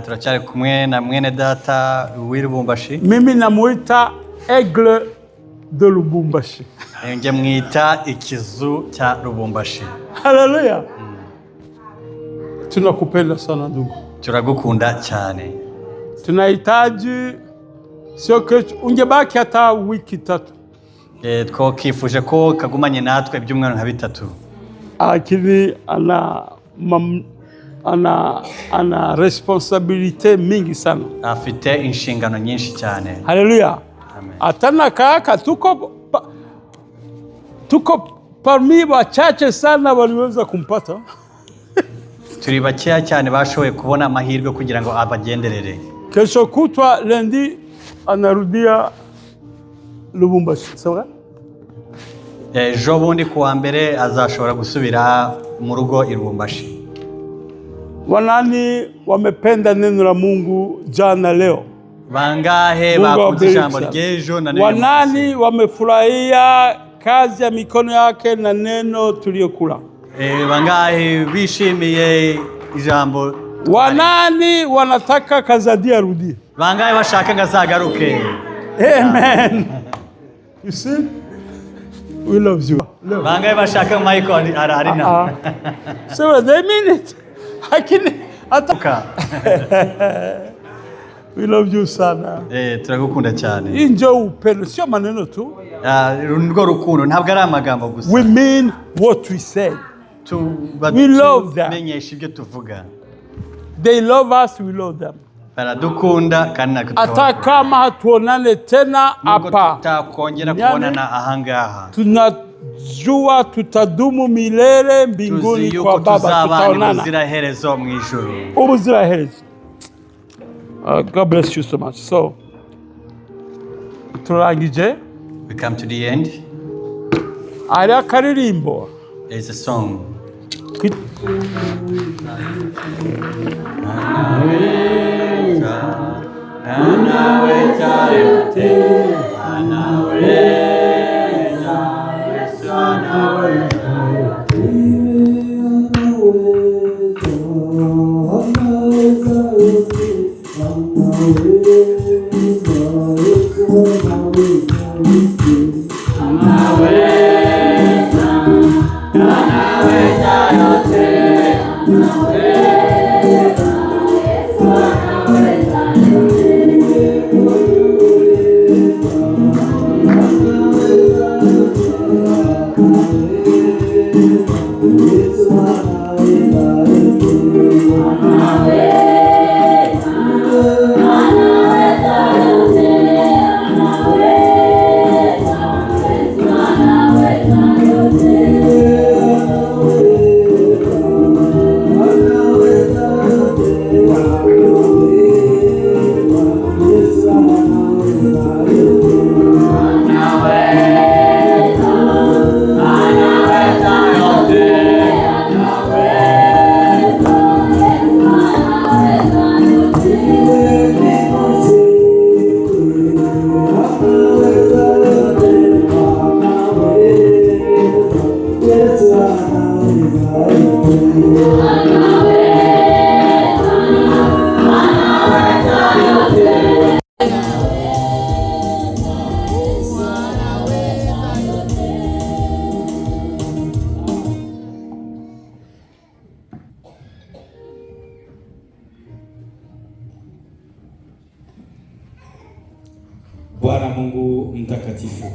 Turachari kumwe na mwene data wa Lubumbashi. Mimi namuita Aigle de Lubumbashi. Nge mwita ikizu cha Lubumbashi. Haleluya. Tunakupenda sana ndugu. Turagukunda cyane. Tunahitaji sio kesho ungebaki hata wiki 3. Twakifuje ko kagumanye natwe by'umwana nka 3. Lakini ana responsabilite mingi sana. Afite inshingano nyinshi cyane. Haleluya. Atana kaka tuko parmi wachache sana waliweza kumpata. Turi bakeya cyane bashoboye kubona amahirwe kugira ngo abagenderere. Kesho kutwa lundi anarudia Lubumbashi, sawa? Ejo bundi kuwa mbere azashobora gusubira mu rugo i Lubumbashi. Wanani wamependa neno la Mungu jana leo? Bangahe bakunze ijambo ry'ejo na neno? Wanani wamefurahia kazi ya mikono yake na neno tuliyokula? Bangahe bishimiye ijambo? Wanani wanataka Kazadi arudie? Bangahe bashaka ngazagaruke? Amen. You see? We love you. Bangahe bashaka Michael ararina? So they mean it. Ataka. We love you sana. Turagukunda cyane. Injo upendo sio maneno tu. Rugo rukundo ntabwo ari amagambo gusa. We mean what we say. We love them. tumenyesha ibyo tuvuga. They love us, we love them. Baradukunda kandi natwe Hata kama hatuonane tena hapa, tutakongera kubonana ahangaha, tunajua tutadumu milele mbinguni kwa Baba, tutaonana ubuziraherezo mu ijuru. Ubuziraherezo. God bless you so much. So, turangije. We come to the end. Ari akaririmbo. There's a song. Bwana Mungu mtakatifu,